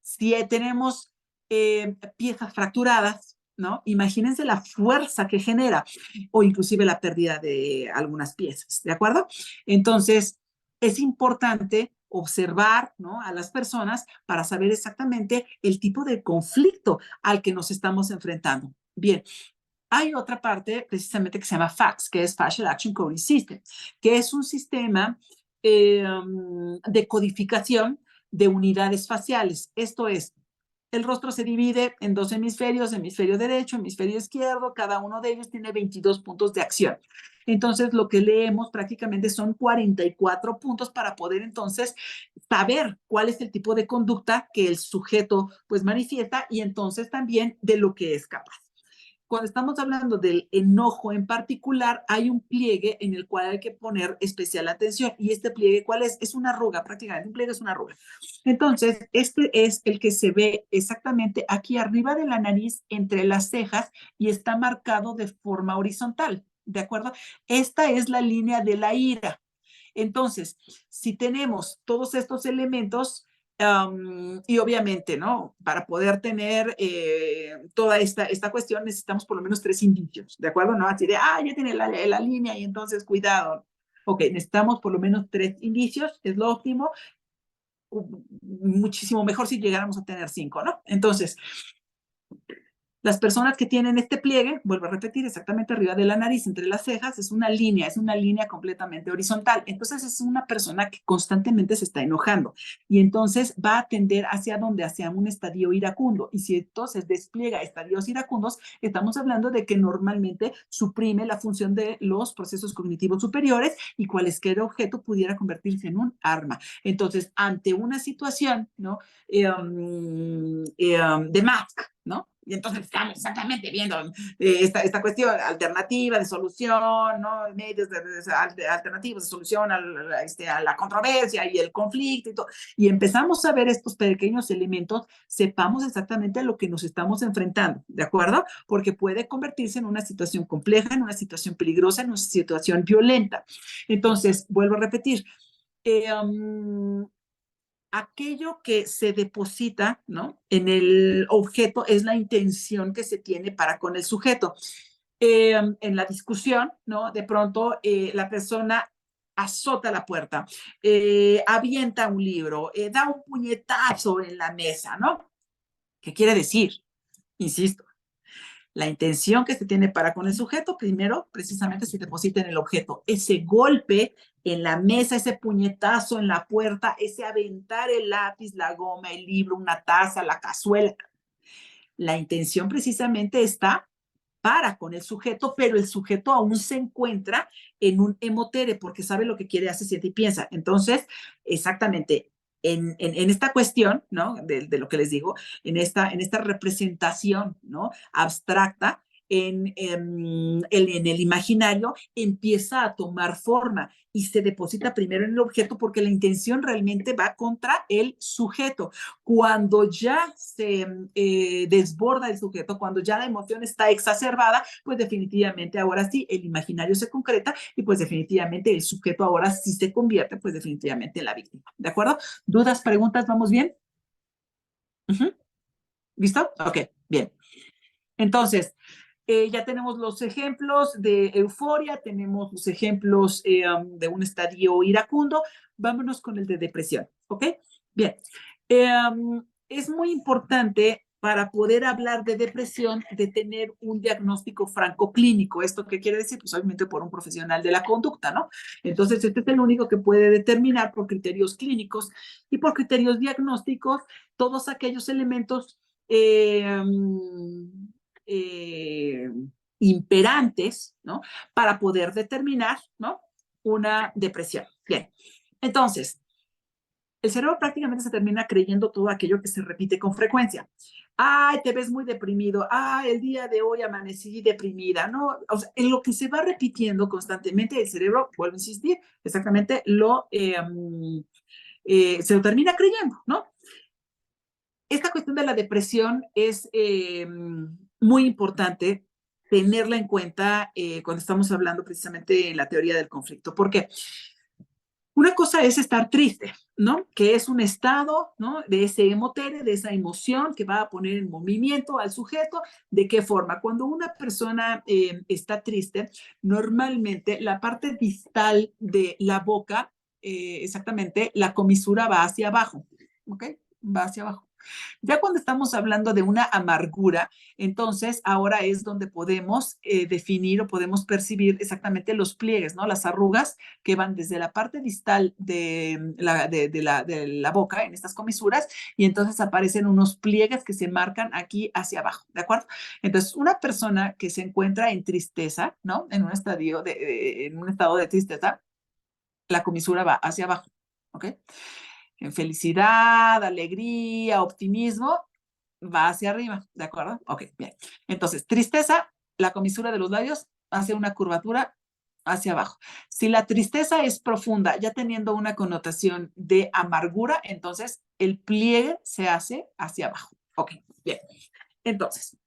si tenemos piezas fracturadas, ¿no? Imagínense la fuerza que genera o inclusive la pérdida de algunas piezas, ¿de acuerdo? Entonces, es importante observar, ¿no?, a las personas para saber exactamente el tipo de conflicto al que nos estamos enfrentando. Bien, hay otra parte precisamente que se llama FACS, que es Facial Action Coding System, que es un sistema de codificación de unidades faciales. Esto es, el rostro se divide en dos hemisferios, hemisferio derecho, hemisferio izquierdo, cada uno de ellos tiene 22 puntos de acción. Entonces, lo que leemos prácticamente son 44 puntos para poder entonces saber cuál es el tipo de conducta que el sujeto pues manifiesta y entonces también de lo que es capaz. Cuando estamos hablando del enojo en particular, hay un pliegue en el cual hay que poner especial atención. ¿Y este pliegue cuál es? Es una arruga, prácticamente. Un pliegue es una arruga. Entonces, este es el que se ve exactamente aquí arriba de la nariz, entre las cejas, y está marcado de forma horizontal. ¿De acuerdo? Esta es la línea de la ira. Entonces, si tenemos todos estos elementos, y obviamente, ¿no? Para poder tener toda esta cuestión necesitamos por lo menos 3 indicios, ¿de acuerdo? No así de, ya tiene la línea y entonces cuidado. Ok, necesitamos por lo menos 3 indicios, es lo óptimo. Muchísimo mejor si llegáramos a tener 5, ¿no? Entonces, las personas que tienen este pliegue, vuelvo a repetir, exactamente arriba de la nariz, entre las cejas, es una línea completamente horizontal. Entonces es una persona que constantemente se está enojando y entonces va a tender hacia donde, hacia un estadio iracundo. Y si entonces despliega estadios iracundos, estamos hablando de que normalmente suprime la función de los procesos cognitivos superiores y cualquier objeto pudiera convertirse en un arma. Entonces, ante una situación, ¿no? De mask, ¿no? Y entonces estamos exactamente viendo esta cuestión alternativa de solución, ¿no? Medios alternativos de solución a la controversia y el conflicto y todo. Y empezamos a ver estos pequeños elementos, sepamos exactamente a lo que nos estamos enfrentando, ¿de acuerdo? Porque puede convertirse en una situación compleja, en una situación peligrosa, en una situación violenta. Entonces, vuelvo a repetir, aquello que se deposita, ¿no?, en el objeto es la intención que se tiene para con el sujeto. En la discusión, ¿no?, de pronto la persona azota la puerta, avienta un libro, da un puñetazo en la mesa, ¿no? ¿Qué quiere decir? Insisto, la intención que se tiene para con el sujeto, primero, precisamente se deposita en el objeto. Ese golpe en la mesa, ese puñetazo en la puerta, ese aventar el lápiz, la goma, el libro, una taza, la cazuela. La intención precisamente está para con el sujeto, pero el sujeto aún se encuentra en un emotere porque sabe lo que quiere, hace, siente y piensa. Entonces, exactamente, en esta cuestión, ¿no?, de lo que les digo, en esta representación, ¿no?, abstracta, en el imaginario, empieza a tomar forma y se deposita primero en el objeto porque la intención realmente va contra el sujeto. Cuando ya se desborda el sujeto, cuando ya la emoción está exacerbada, pues definitivamente ahora sí el imaginario se concreta y pues definitivamente el sujeto ahora sí se convierte pues definitivamente en la víctima. ¿De acuerdo? ¿Dudas, preguntas? ¿Vamos bien? ¿Listo? Ok, bien. Entonces, ya tenemos los ejemplos de euforia, tenemos los ejemplos de un estadio iracundo. Vámonos con el de depresión, ¿ok? Bien. Es muy importante para poder hablar de depresión de tener un diagnóstico franco-clínico. ¿Esto qué quiere decir? Pues obviamente por un profesional de la conducta, ¿no? Entonces, este es el único que puede determinar por criterios clínicos y por criterios diagnósticos todos aquellos elementos eh, imperantes, ¿no?, para poder determinar, ¿no?, una depresión. Bien, entonces, el cerebro prácticamente se termina creyendo todo aquello que se repite con frecuencia. Ay, te ves muy deprimido. Ay, el día de hoy amanecí deprimida, ¿no? O sea, en lo que se va repitiendo constantemente, el cerebro, vuelvo a insistir, exactamente se lo termina creyendo, ¿no? Esta cuestión de la depresión es muy importante tenerla en cuenta cuando estamos hablando precisamente de la teoría del conflicto. ¿Por qué? Una cosa es estar triste, ¿no? Que es un estado, ¿no? De ese emotere, de esa emoción que va a poner en movimiento al sujeto. ¿De qué forma? Cuando una persona está triste, normalmente la parte distal de la boca, exactamente, la comisura va hacia abajo, ¿ok? Va hacia abajo. Ya cuando estamos hablando de una amargura, entonces ahora es donde podemos definir o podemos percibir exactamente los pliegues, ¿no? Las arrugas que van desde la parte distal de la boca en estas comisuras y entonces aparecen unos pliegues que se marcan aquí hacia abajo, ¿de acuerdo? Entonces, una persona que se encuentra en tristeza, ¿no? En un estado de tristeza, la comisura va hacia abajo, ¿ok? En felicidad, alegría, optimismo, va hacia arriba, ¿de acuerdo? Ok, bien. Entonces, tristeza, la comisura de los labios hace una curvatura hacia abajo. Si la tristeza es profunda, ya teniendo una connotación de amargura, entonces el pliegue se hace hacia abajo. Ok, bien. Entonces,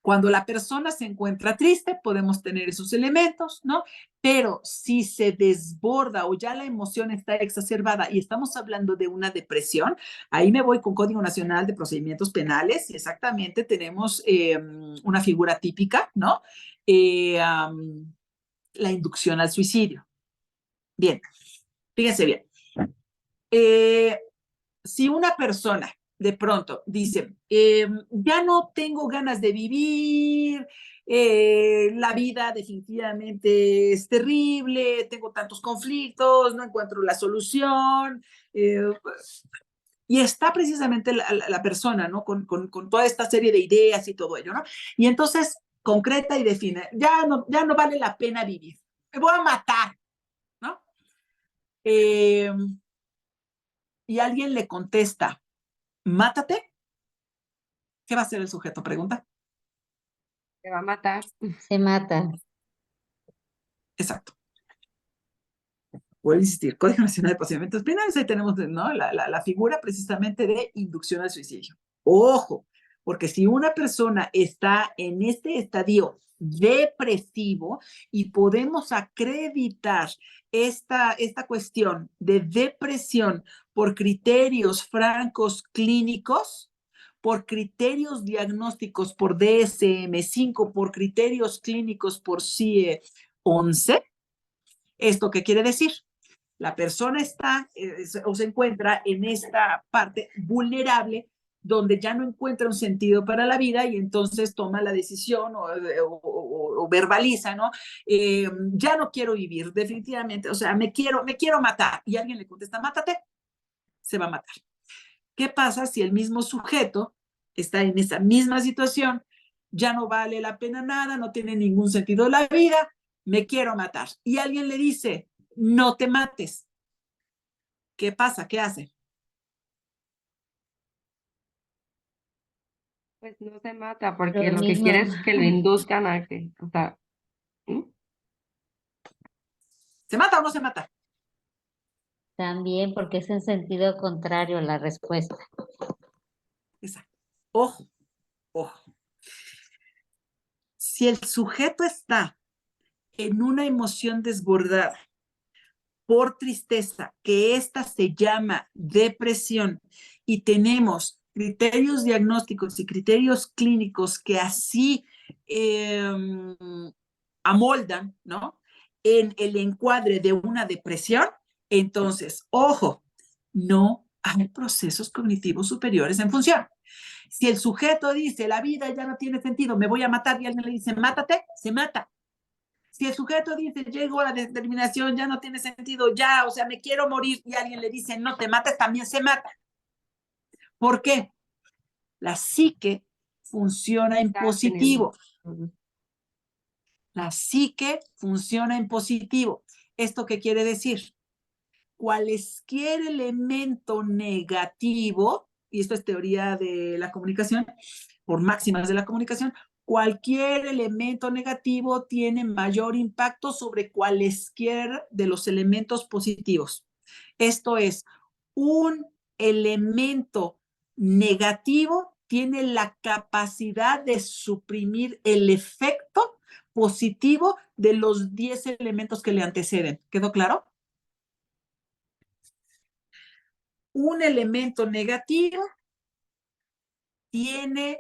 cuando la persona se encuentra triste, podemos tener esos elementos, ¿no? Pero si se desborda o ya la emoción está exacerbada y estamos hablando de una depresión, ahí me voy con Código Nacional de Procedimientos Penales y exactamente tenemos una figura típica, ¿no? La inducción al suicidio. Bien, fíjense bien. Si una persona de pronto dice, ya no tengo ganas de vivir, la vida definitivamente es terrible, tengo tantos conflictos, no encuentro la solución, y está precisamente la persona, ¿no? Con toda esta serie de ideas y todo ello, ¿no? Y entonces concreta y define, ya no vale la pena vivir, me voy a matar, ¿no? Y alguien le contesta, mátate, ¿qué va a hacer el sujeto? Pregunta. Te va a matar. Se mata. Exacto. Voy a insistir, Código Nacional de Procedimientos Penales, ahí tenemos, ¿no? la figura precisamente de inducción al suicidio. Ojo, porque si una persona está en este estadio depresivo y podemos acreditar esta cuestión de depresión por criterios francos clínicos, por criterios diagnósticos por DSM-5, por criterios clínicos por CIE-11, ¿esto qué quiere decir? La persona está o se encuentra en esta parte vulnerable donde ya no encuentra un sentido para la vida y entonces toma la decisión o verbaliza, ¿no? Ya no quiero vivir, definitivamente, o sea, me quiero matar. Y alguien le contesta, mátate, se va a matar. ¿Qué pasa si el mismo sujeto está en esa misma situación? Ya no vale la pena nada, no tiene ningún sentido la vida, me quiero matar. Y alguien le dice, no te mates. ¿Qué pasa? ¿Qué hace? Pues no se mata porque Lo lo que mismo. quiere es que lo induzcan a que, o sea, ¿mm? ¿Se mata o no se mata? También porque es en sentido contrario la respuesta. Exacto. Ojo, ojo. Si el sujeto está en una emoción desbordada por tristeza, que esta se llama depresión, y tenemos criterios diagnósticos y criterios clínicos que así amoldan, ¿no? En el encuadre de una depresión, entonces, ojo, no hay procesos cognitivos superiores en función. Si el sujeto dice, la vida ya no tiene sentido, me voy a matar, y alguien le dice, mátate, se mata. Si el sujeto dice, llego a la determinación, ya no tiene sentido, ya, o sea, me quiero morir, y alguien le dice, no te mates, también se mata. ¿Por qué? La psique funciona en positivo. La psique funciona en positivo. ¿Esto qué quiere decir? cualesquier elemento negativo, y esto es teoría de la comunicación, por máximas de la comunicación, cualquier elemento negativo tiene mayor impacto sobre cualesquier de los elementos positivos. Esto es, un elemento negativo tiene la capacidad de suprimir el efecto positivo de los 10 elementos que le anteceden. ¿Quedó claro? Un elemento negativo tiene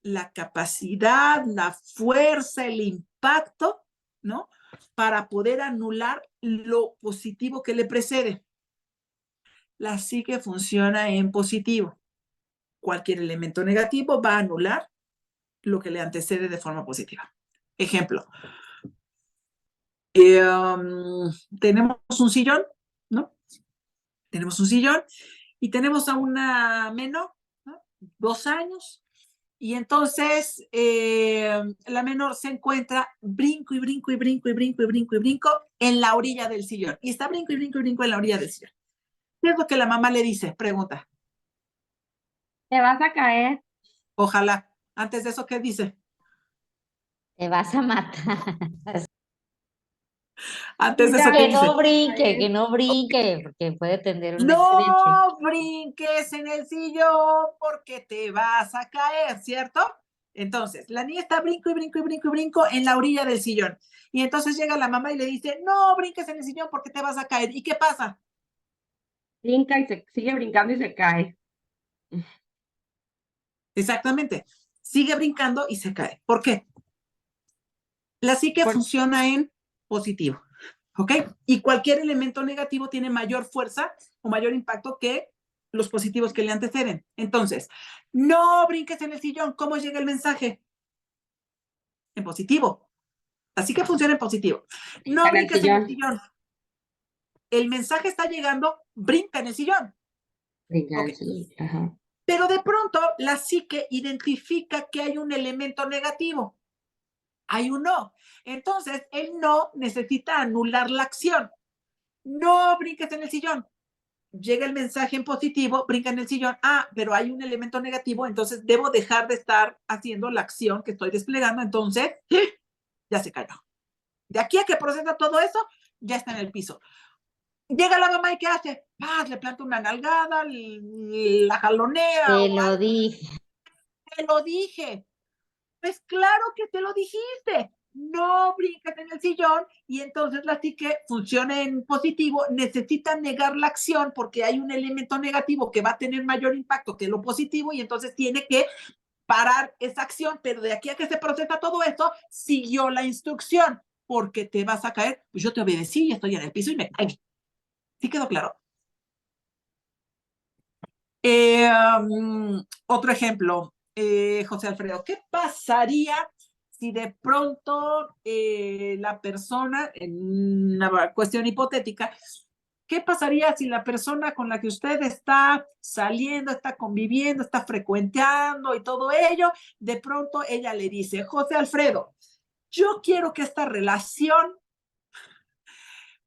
la capacidad, la fuerza, el impacto, ¿no? Para poder anular lo positivo que le precede. La psique funciona en positivo. Cualquier elemento negativo va a anular lo que le antecede de forma positiva. Ejemplo. Tenemos un sillón, ¿no? Tenemos un sillón y tenemos a una menor, ¿no? 2 años. Y entonces la menor se encuentra brinco y brinco y brinco y brinco y brinco y brinco en la orilla del sillón. Y está brinco y brinco y brinco en la orilla del sillón. ¿Qué es lo que la mamá le dice? Pregunta. Te vas a caer. Ojalá. Antes de eso, ¿qué dice? Te vas a matar. Antes de eso, ¿qué dice? Que no brinque, porque puede tener un accidente. No brinques en el sillón porque te vas a caer, ¿cierto? Entonces, la niña está brinco y brinco y brinco y brinco en la orilla del sillón. Y entonces llega la mamá y le dice, no brinques en el sillón porque te vas a caer. ¿Y qué pasa? Brinca y se sigue brincando y se cae. Exactamente. Sigue brincando y se cae. ¿Por qué? La psique funciona en positivo, ¿ok? Y cualquier elemento negativo tiene mayor fuerza o mayor impacto que los positivos que le anteceden. Entonces, no brinques en el sillón. ¿Cómo llega el mensaje? En positivo. Así que funciona en positivo. No brinques en el sillón. El mensaje está llegando, brinca en el sillón. Brinca en el Ok. sillón. Ajá. Pero de pronto la psique identifica que hay un elemento negativo. Hay un no. Entonces, el no necesita anular la acción. No brinques en el sillón. Llega el mensaje en positivo, brinca en el sillón. Ah, pero hay un elemento negativo, entonces debo dejar de estar haciendo la acción que estoy desplegando. Entonces, ya se cayó. De aquí a que procesa todo eso, ya está en el piso. Llega la mamá y ¿qué hace? ¡Paz! Le planta una nalgada, la jalonea. Te lo dije. Te lo dije. Pues claro que te lo dijiste. No brincas en el sillón y entonces la psique funciona en positivo, necesita negar la acción porque hay un elemento negativo que va a tener mayor impacto que lo positivo y entonces tiene que parar esa acción, pero de aquí a que se procesa todo esto, siguió la instrucción, porque te vas a caer, pues yo te obedecí y estoy en el piso y me caí. ¿Sí quedó claro? Otro ejemplo, José Alfredo, ¿qué pasaría si de pronto la persona, en una cuestión hipotética, ¿qué pasaría si la persona con la que usted está saliendo, está conviviendo, está frecuentando y todo ello, de pronto ella le dice, José Alfredo, yo quiero que esta relación,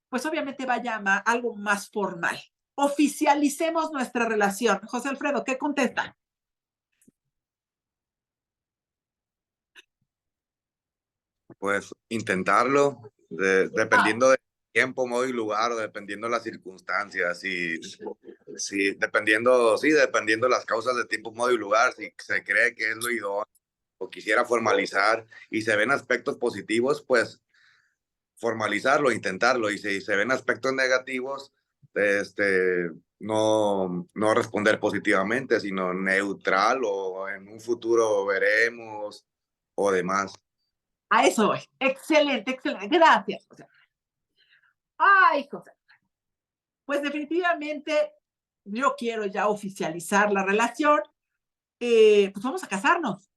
pues obviamente vaya a algo más formal. Oficialicemos nuestra relación. José Alfredo, ¿qué contesta? Pues intentarlo, dependiendo del tiempo, modo y lugar, o dependiendo de las circunstancias, dependiendo de las causas de tiempo, modo y lugar, si se cree que es lo idóneo o quisiera formalizar y se ven aspectos positivos, pues formalizarlo, intentarlo, y si se ven aspectos negativos, no responder positivamente, sino neutral o en un futuro veremos o demás. A eso voy. Excelente, excelente. Gracias, José. Ay, José. Pues definitivamente yo quiero ya oficializar la relación. Pues vamos a casarnos.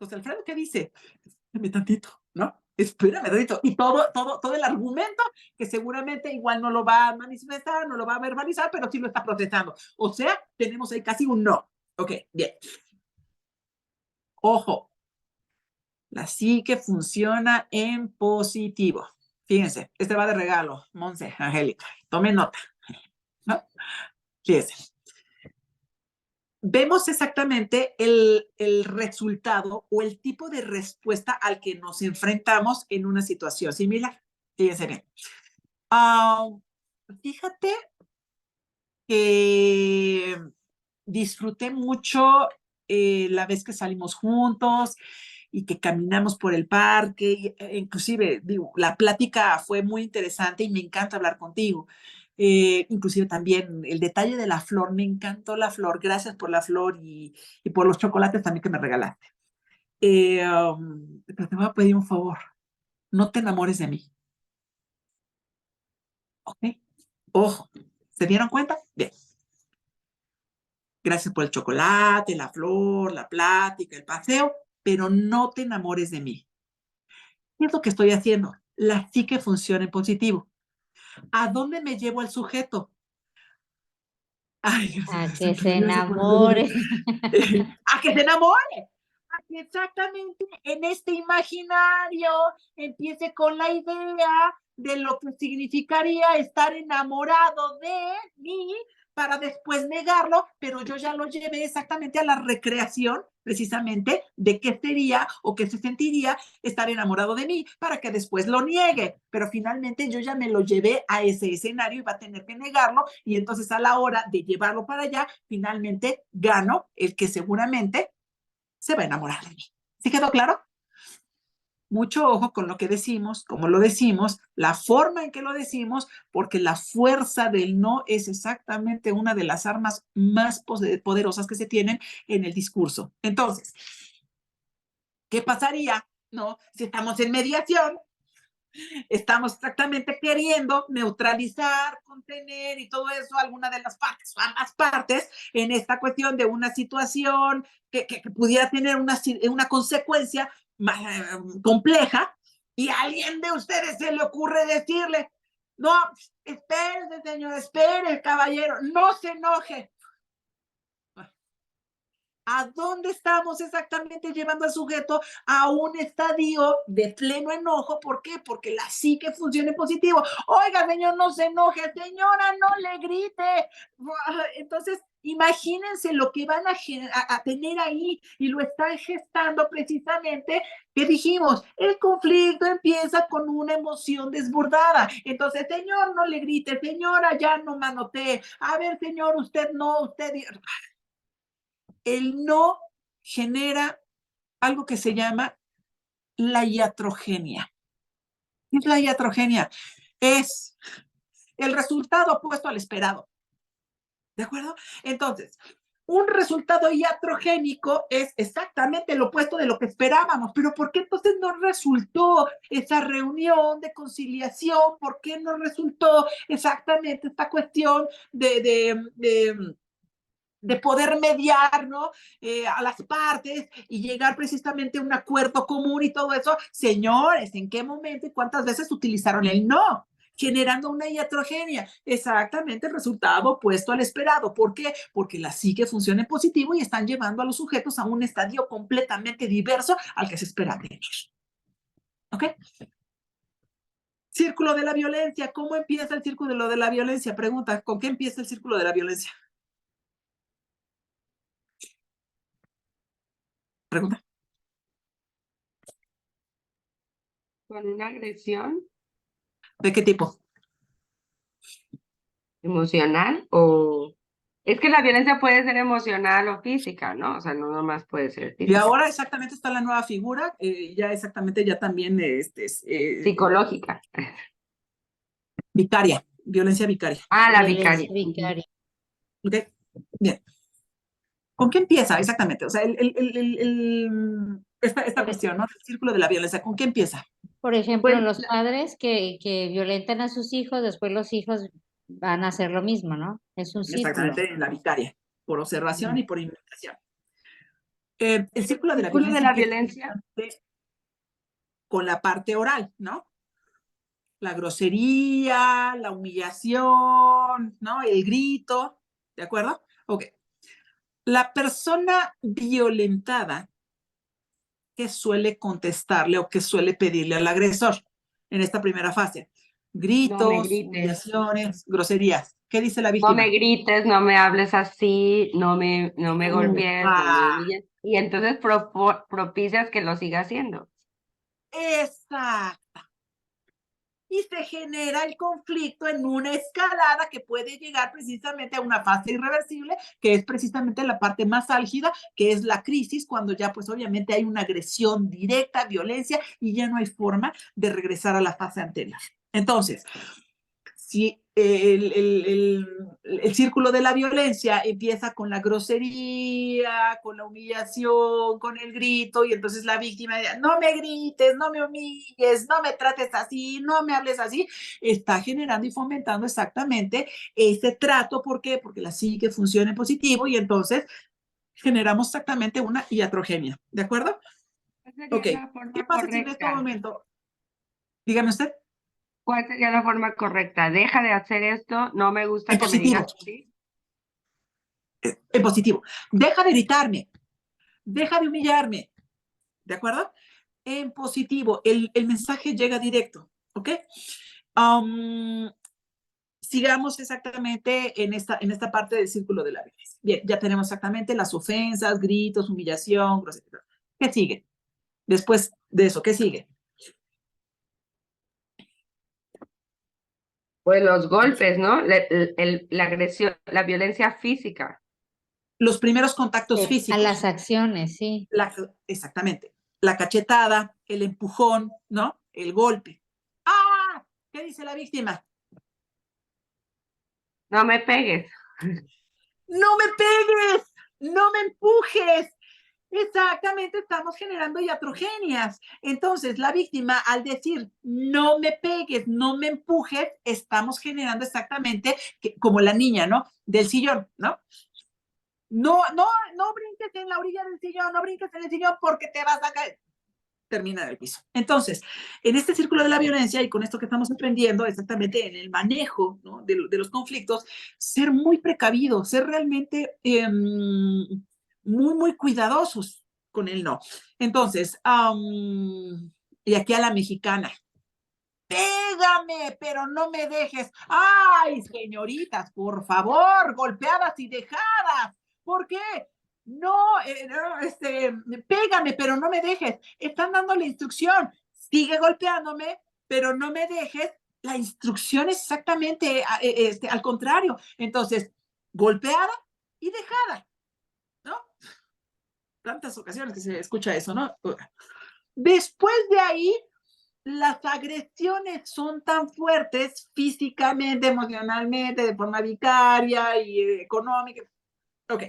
José Alfredo, ¿qué dice? Espérame tantito, ¿no? Espérame tantito. Y todo el argumento que seguramente igual no lo va a manifestar, no lo va a verbalizar, pero sí lo está procesando. O sea, tenemos ahí casi un no. Ok, bien. Ojo, la psique funciona en positivo. Fíjense, este va de regalo, Monse, Angélica, tomen nota, ¿no? Fíjense. Vemos exactamente el resultado o el tipo de respuesta al que nos enfrentamos en una situación similar. Fíjense bien. Fíjate que disfruté mucho la vez que salimos juntos y que caminamos por el parque. Inclusive, digo, la plática fue muy interesante y me encanta hablar contigo. Inclusive también el detalle de la flor, me encantó la flor. Gracias por la flor y por los chocolates también que me regalaste. Pero te voy a pedir un favor. No te enamores de mí. ¿Ok? Ojo. ¿Se dieron cuenta? Bien. Gracias por el chocolate, la flor, la plática, el paseo, pero no te enamores de mí. ¿Qué es lo que estoy haciendo? La psique funciona en positivo. ¿A dónde me llevo al sujeto? Ay, A que se enamore. a que se enamore. A que exactamente en este imaginario empiece con la idea de lo que significaría estar enamorado de mí para después negarlo, pero yo ya lo llevé exactamente a la recreación, precisamente, de qué sería o qué se sentiría estar enamorado de mí, para que después lo niegue. Pero finalmente yo ya me lo llevé a ese escenario y va a tener que negarlo, y entonces a la hora de llevarlo para allá, finalmente gano el que seguramente se va a enamorar de mí. ¿Sí quedó claro? Mucho ojo con lo que decimos, cómo lo decimos, la forma en que lo decimos, porque la fuerza del no es exactamente una de las armas más poderosas que se tienen en el discurso. Entonces, ¿qué pasaría, no? Si estamos en mediación, estamos exactamente queriendo neutralizar, contener y todo eso, alguna de las partes, ambas partes, en esta cuestión de una situación que pudiera tener una consecuencia más compleja, y a alguien de ustedes se le ocurre decirle, no, espere, señor, espere, caballero, no se enoje. ¿A dónde estamos exactamente llevando al sujeto? A un estadio de pleno enojo. ¿Por qué? Porque la psique funciona en positivo. Oiga, señor, no se enoje. Señora, no le grite. Entonces, imagínense lo que van a tener ahí, y lo están gestando precisamente. ¿Qué dijimos? El conflicto empieza con una emoción desbordada. Entonces, señor, no le grite. Señora, ya no manotee. A ver, señor, usted no, usted... El no genera algo que se llama la iatrogenia. ¿Qué es la iatrogenia? Es el resultado opuesto al esperado. ¿De acuerdo? Entonces, un resultado iatrogénico es exactamente lo opuesto de lo que esperábamos. Pero ¿por qué entonces no resultó esa reunión de conciliación? ¿Por qué no resultó exactamente esta cuestión de poder mediar, ¿no? A las partes y llegar precisamente a un acuerdo común y todo eso? Señores, ¿en qué momento y cuántas veces utilizaron el no? Generando una iatrogenia. Exactamente el resultado opuesto al esperado. ¿Por qué? Porque la psique funciona en positivo y están llevando a los sujetos a un estadio completamente diverso al que se espera de ellos. ¿Ok? Círculo de la violencia. ¿Cómo empieza el círculo de la violencia? Pregunta, ¿con qué empieza el círculo de la violencia? Pregunta. Con una agresión ¿De qué tipo? emocional o... Es que la violencia puede ser emocional o física, ¿no? O sea, no nomás puede ser Y física. ahora exactamente está la nueva figura, ya exactamente, ya también Psicológica. vicaria, violencia vicaria. Ah, la Violencia vicaria. vicaria. ¿Ok? Bien. ¿Con qué empieza exactamente? O sea, esta cuestión, ¿no? El círculo de la violencia, ¿con qué empieza? Por ejemplo, Pues, los padres que violentan a sus hijos, después los hijos van a hacer lo mismo, ¿no? Es un círculo. Exactamente en la vicaria, por observación y por imitación. El círculo el de la círculo de violencia la empieza violencia, con la parte oral, ¿no? La grosería, la humillación, ¿no? El grito, ¿de acuerdo? Ok. La persona violentada, que suele contestarle o que suele pedirle al agresor. en esta primera fase? No me Gritos, grites. humillaciones, groserías. ¿Qué dice la No víctima? me grites, no me hables así, no me golpees, no me Ah, humilles. Y entonces propicias que lo siga haciendo. exacto. Y se genera el conflicto en una escalada que puede llegar precisamente a una fase irreversible, que es precisamente la parte más álgida, que es la crisis, cuando ya pues obviamente hay una agresión directa, violencia, y ya no hay forma de regresar a la fase anterior. Entonces, si el círculo de la violencia empieza con la grosería, con la humillación, con el grito, y entonces la víctima, no me grites, no me humilles, no me trates así, no me hables así, está generando y fomentando exactamente ese trato. ¿Por qué? Porque la psique funciona en positivo y entonces generamos exactamente una iatrogenia. ¿De acuerdo? ¿Cuál sería Ok. la ¿Qué forma pasa si en este correcta? momento, dígame usted, ¿Cuál sería la forma correcta? Deja de hacer esto, no me gusta en que me positivo, digas así. en positivo, deja de gritarme, deja de humillarme, ¿de acuerdo? En positivo, el mensaje llega directo, ¿ok? Um, sigamos exactamente en esta parte del círculo de la violencia. Bien, ya tenemos exactamente las ofensas, gritos, humillación, grosería. ¿Qué sigue? Después de eso, ¿qué sigue? Pues los golpes, ¿no? La agresión, la violencia física. Los primeros contactos A físicos. las acciones, sí. Exactamente. La cachetada, el empujón, ¿no? El golpe. ¡Ah! ¿Qué dice la víctima? No me pegues. ¡No me pegues! ¡No me empujes! Exactamente, estamos generando iatrogenias. Entonces, la víctima, al decir no me pegues, no me empujes, estamos generando exactamente como la niña, ¿no? Del sillón, ¿no? No, no, no brinques en la orilla del sillón, no brinques en el sillón porque te vas a caer. Termina en el piso. Entonces, en este círculo de la violencia y con esto que estamos aprendiendo exactamente en el manejo, ¿no? de los conflictos, ser muy precavidos, ser realmente muy, muy cuidadosos con el no. Entonces, y aquí a la mexicana, pégame, pero no me dejes. Ay, señoritas, por favor, golpeadas y dejadas. ¿Por qué? No, pégame, pero no me dejes. Están dando la instrucción. Sigue golpeándome, pero no me dejes. La instrucción es exactamente al contrario. Entonces, golpeada y dejada, ¿no? Tantas ocasiones que se escucha eso, ¿no? Después de ahí, las agresiones son tan fuertes físicamente, emocionalmente, de forma vicaria y económica. Ok.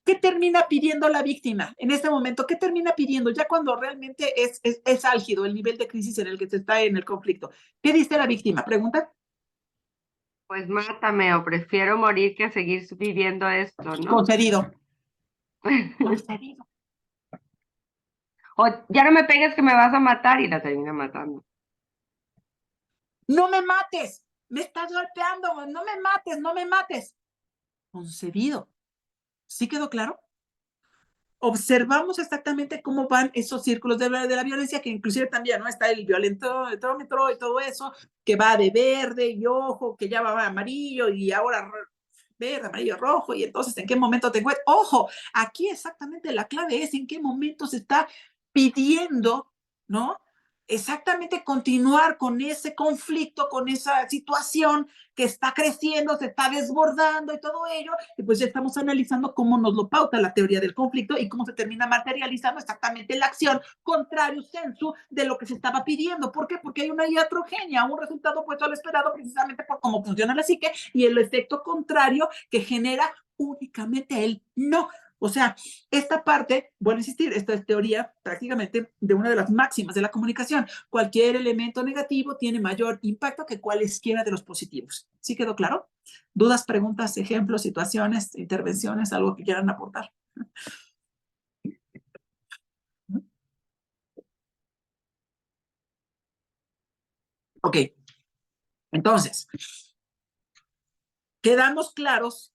¿Qué termina pidiendo la víctima en este momento? ¿Qué termina pidiendo ya cuando realmente es álgido el nivel de crisis en el que se está en el conflicto? ¿Qué dice la víctima? Pregunta. Pues mátame o prefiero morir que seguir viviendo esto, ¿no? Concedido. Concedido. O ya no me pegues que me vas a matar y la termina matando. No me mates. Me estás golpeando. No me mates, no me mates. Concedido. ¿Sí quedó claro? Observamos exactamente cómo van esos círculos de la violencia, que inclusive también, ¿no? Está el violentómetro y todo eso, que va de verde y ojo, que ya va amarillo y ahora verde, amarillo, rojo, y entonces en qué momento te encuentras. Ojo, aquí exactamente la clave es en qué momento se está pidiendo, ¿no? Exactamente continuar con ese conflicto, con esa situación que está creciendo, se está desbordando y todo ello, y pues ya estamos analizando cómo nos lo pauta la teoría del conflicto y cómo se termina materializando exactamente la acción contrario sensu de lo que se estaba pidiendo. ¿Por qué? Porque hay una iatrogenia, un resultado opuesto al esperado precisamente por cómo funciona la psique y el efecto contrario que genera únicamente el no. O sea, esta parte, vuelvo a insistir, esta es teoría prácticamente de una de las máximas de la comunicación. Cualquier elemento negativo tiene mayor impacto que cualesquiera de los positivos. ¿Sí quedó claro? ¿Dudas, preguntas, ejemplos, situaciones, intervenciones, algo que quieran aportar? Ok, entonces, quedamos claros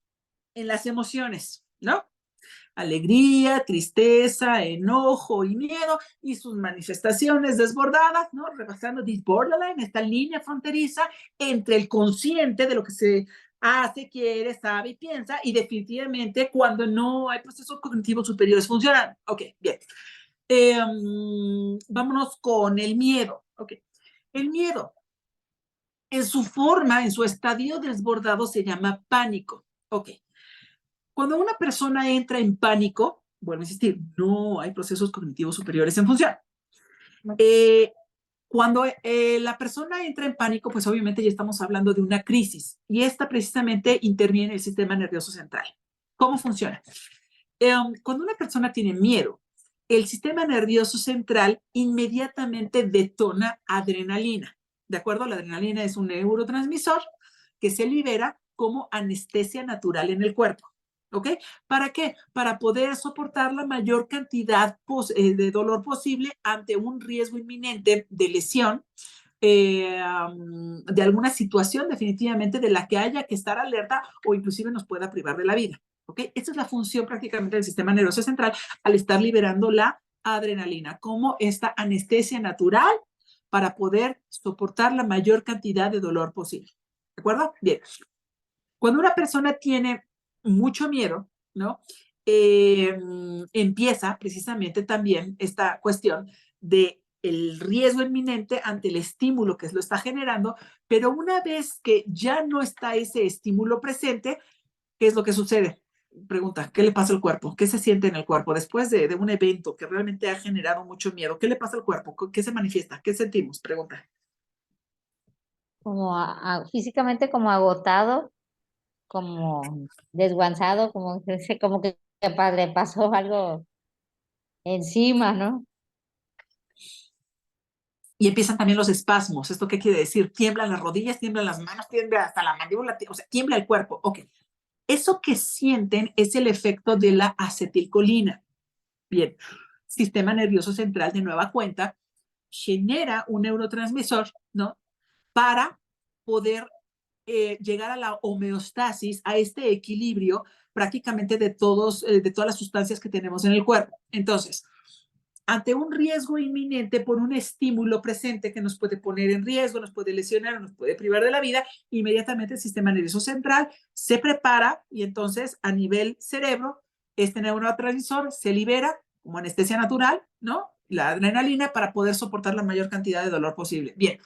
en las emociones, ¿no? alegría, tristeza, enojo y miedo, y sus manifestaciones desbordadas, ¿no? Rebasando this borderline, esta línea fronteriza entre el consciente de lo que se hace, quiere, sabe y piensa, y definitivamente cuando no hay procesos cognitivos superiores funcionan. Ok, bien. Vámonos con el miedo. Ok, el miedo, en su forma, en su estadio desbordado, se llama pánico. Ok. Cuando una persona entra en pánico, vuelvo a insistir, no hay procesos cognitivos superiores en función. Cuando la persona entra en pánico, pues obviamente ya estamos hablando de una crisis y esta precisamente interviene en el sistema nervioso central. ¿Cómo funciona? Cuando una persona tiene miedo, el sistema nervioso central inmediatamente detona adrenalina. ¿De acuerdo? La adrenalina es un neurotransmisor que se libera como anestesia natural en el cuerpo. ¿Ok? ¿Para qué? Para poder soportar la mayor cantidad de dolor posible ante un riesgo inminente de lesión, de alguna situación definitivamente de la que haya que estar alerta o inclusive nos pueda privar de la vida. ¿Ok? Esa es la función prácticamente del sistema nervioso central al estar liberando la adrenalina como esta anestesia natural para poder soportar la mayor cantidad de dolor posible. ¿De acuerdo? Bien. Cuando una persona tiene mucho miedo, ¿no? Empieza precisamente también esta cuestión de el riesgo inminente ante el estímulo que lo está generando, pero una vez que ya no está ese estímulo presente, ¿qué es lo que sucede? Pregunta, ¿qué le pasa al cuerpo? ¿Qué se siente en el cuerpo después de un evento que realmente ha generado mucho miedo? ¿Qué le pasa al cuerpo? ¿Qué se manifiesta? ¿Qué sentimos? Pregunta. Como físicamente como agotado, como desguanzado, como que le pasó algo encima, ¿no? Y empiezan también los espasmos. ¿Esto qué quiere decir? Tiemblan las rodillas, tiemblan las manos, tiembla hasta la mandíbula, o sea, tiembla el cuerpo. Ok. Eso que sienten es el efecto de la acetilcolina. Bien, sistema nervioso central de nueva cuenta genera un neurotransmisor, ¿no? Para poder llegar a la homeostasis, a este equilibrio prácticamente de todas las sustancias que tenemos en el cuerpo. Entonces, ante un riesgo inminente por un estímulo presente que nos puede poner en riesgo, nos puede lesionar, nos puede privar de la vida, inmediatamente el sistema nervioso central se prepara y entonces a nivel cerebro, este neurotransmisor se libera como anestesia natural, ¿no? La adrenalina para poder soportar la mayor cantidad de dolor posible. Bien,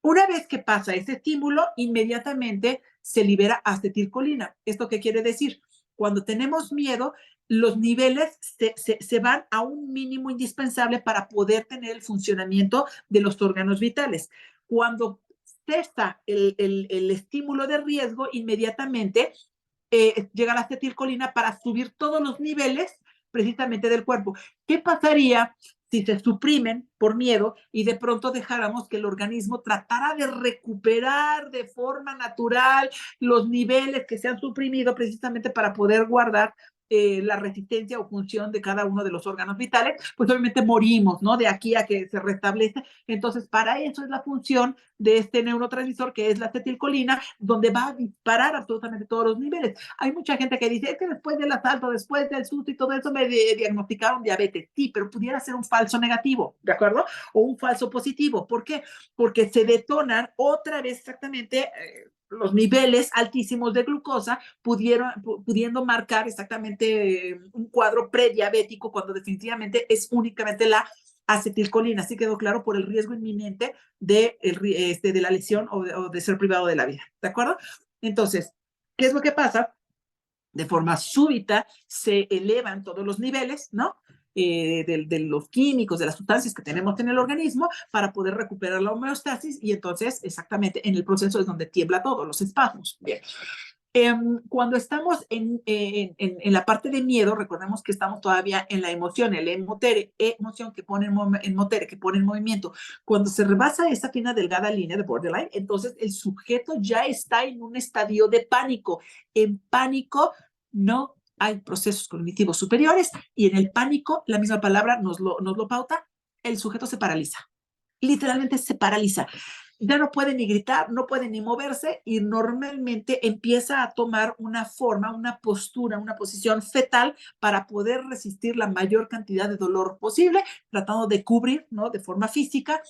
una vez que pasa ese estímulo, inmediatamente se libera acetilcolina. ¿Esto qué quiere decir? Cuando tenemos miedo, los niveles se van a un mínimo indispensable para poder tener el funcionamiento de los órganos vitales. Cuando cesa el estímulo de riesgo, inmediatamente llega la acetilcolina para subir todos los niveles precisamente del cuerpo. ¿Qué pasaría si se suprimen por miedo y de pronto dejáramos que el organismo tratara de recuperar de forma natural los niveles que se han suprimido precisamente para poder guardar la resistencia o función de cada uno de los órganos vitales? Pues obviamente morimos, ¿no? De aquí a que se restablece. Entonces, para eso es la función de este neurotransmisor, que es la acetilcolina, donde va a disparar absolutamente todos los niveles. Hay mucha gente que dice, es que después del asalto, después del susto y todo eso me diagnosticaron diabetes. Sí, pero pudiera ser un falso negativo, ¿de acuerdo? O un falso positivo. ¿Por qué? Porque se detonan otra vez exactamente los niveles altísimos de glucosa, pudiendo marcar exactamente un cuadro prediabético cuando definitivamente es únicamente la acetilcolina. Así quedó claro, por el riesgo inminente de la lesión o de ser privado de la vida. ¿De acuerdo? Entonces, ¿qué es lo que pasa? De forma súbita se elevan todos los niveles, ¿no? De los químicos, de las sustancias que tenemos en el organismo para poder recuperar la homeostasis y entonces exactamente en el proceso es donde tiembla todo, los espasmos. Bien. Cuando estamos en la parte de miedo, recordemos que estamos todavía en la emoción, el emotere, emoción que pone en motere, que pone en movimiento. Cuando se rebasa esta fina delgada línea de borderline, entonces el sujeto ya está en un estadio de pánico. En pánico no hay procesos cognitivos superiores y en el pánico, la misma palabra nos lo pauta, el sujeto se paraliza. Literalmente se paraliza. ya no puede ni gritar, no puede ni moverse y normalmente empieza a tomar una forma, una postura, una posición fetal para poder resistir la mayor cantidad de dolor posible, tratando de cubrir, ¿no? De forma física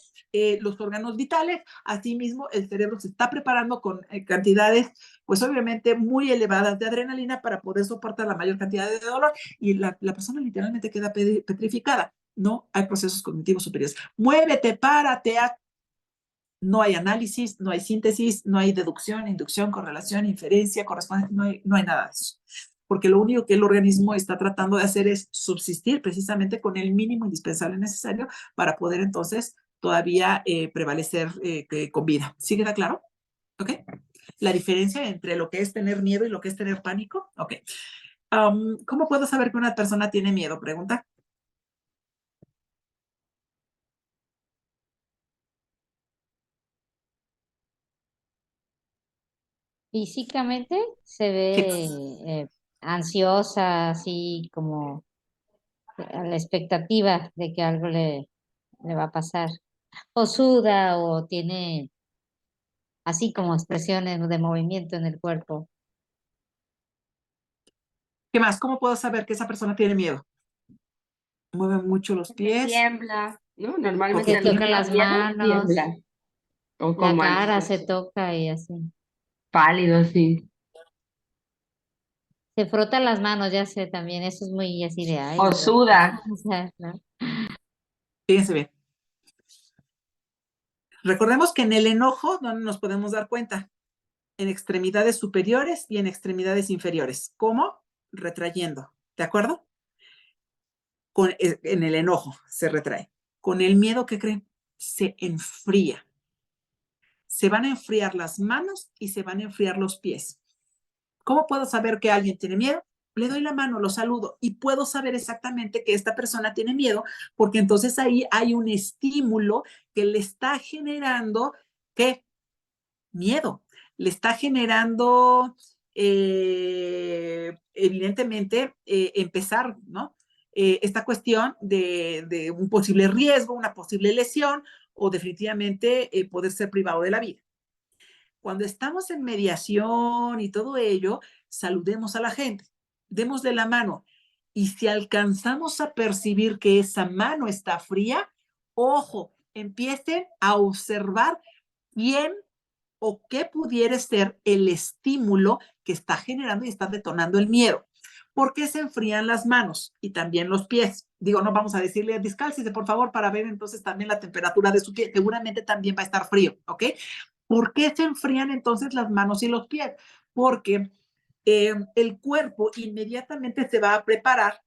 los órganos vitales. Asimismo, el cerebro se está preparando con cantidades, pues obviamente muy elevadas de adrenalina para poder soportar la mayor cantidad de dolor y la persona literalmente queda petrificada. No hay procesos cognitivos superiores. Muévete, párate, no hay análisis, no hay síntesis, no hay deducción, inducción, correlación, inferencia, correspondencia, no hay nada de eso. Porque lo único que el organismo está tratando de hacer es subsistir precisamente con el mínimo indispensable necesario para poder entonces todavía prevalecer con vida. ¿Sí queda claro? ¿Ok? La diferencia entre lo que es tener miedo y lo que es tener pánico. Ok. ¿Cómo puedo saber que una persona tiene miedo? Pregunta. Físicamente se ve ansiosa, así como a la expectativa de que algo le va a pasar. O suda o tiene así como expresiones de movimiento en el cuerpo. ¿Qué más? ¿Cómo puedo saber que esa persona tiene miedo? Mueve mucho los pies. Tiembla, ¿no? Se Normalmente Ok. el toca las miedo manos, tiembla. O la como cara se ansioso, toca y así. pálido, sí. Se frota las manos, ya sé, también eso es muy así de ay, O suda. o sea, ¿no? Fíjense bien. Recordemos que en el enojo, ¿dónde nos podemos dar cuenta? En extremidades superiores y en extremidades inferiores. ¿Cómo? Retrayendo. ¿De acuerdo? En el enojo se retrae. Con el miedo, ¿qué creen? Se enfría. Se van a enfriar las manos y se van a enfriar los pies. ¿Cómo puedo saber que alguien tiene miedo? Le doy la mano, lo saludo y puedo saber exactamente que esta persona tiene miedo porque entonces ahí hay un estímulo que le está generando, ¿qué? Miedo. Le está generando, evidentemente, empezar, ¿no? Esta cuestión de un posible riesgo, una posible lesión o definitivamente poder ser privado de la vida. Cuando estamos en mediación y todo ello, saludemos a la gente, démosle la mano. Y si alcanzamos a percibir que esa mano está fría, ojo, empiecen a observar quién o qué pudiera ser el estímulo que está generando y está detonando el miedo. ¿Por qué se enfrían las manos y también los pies? Digo, no vamos a decirle descálcese, por favor, para ver entonces también la temperatura de su pie. Seguramente también va a estar frío, ¿ok? ¿Por qué se enfrían entonces las manos y los pies? Porque el cuerpo inmediatamente se va a preparar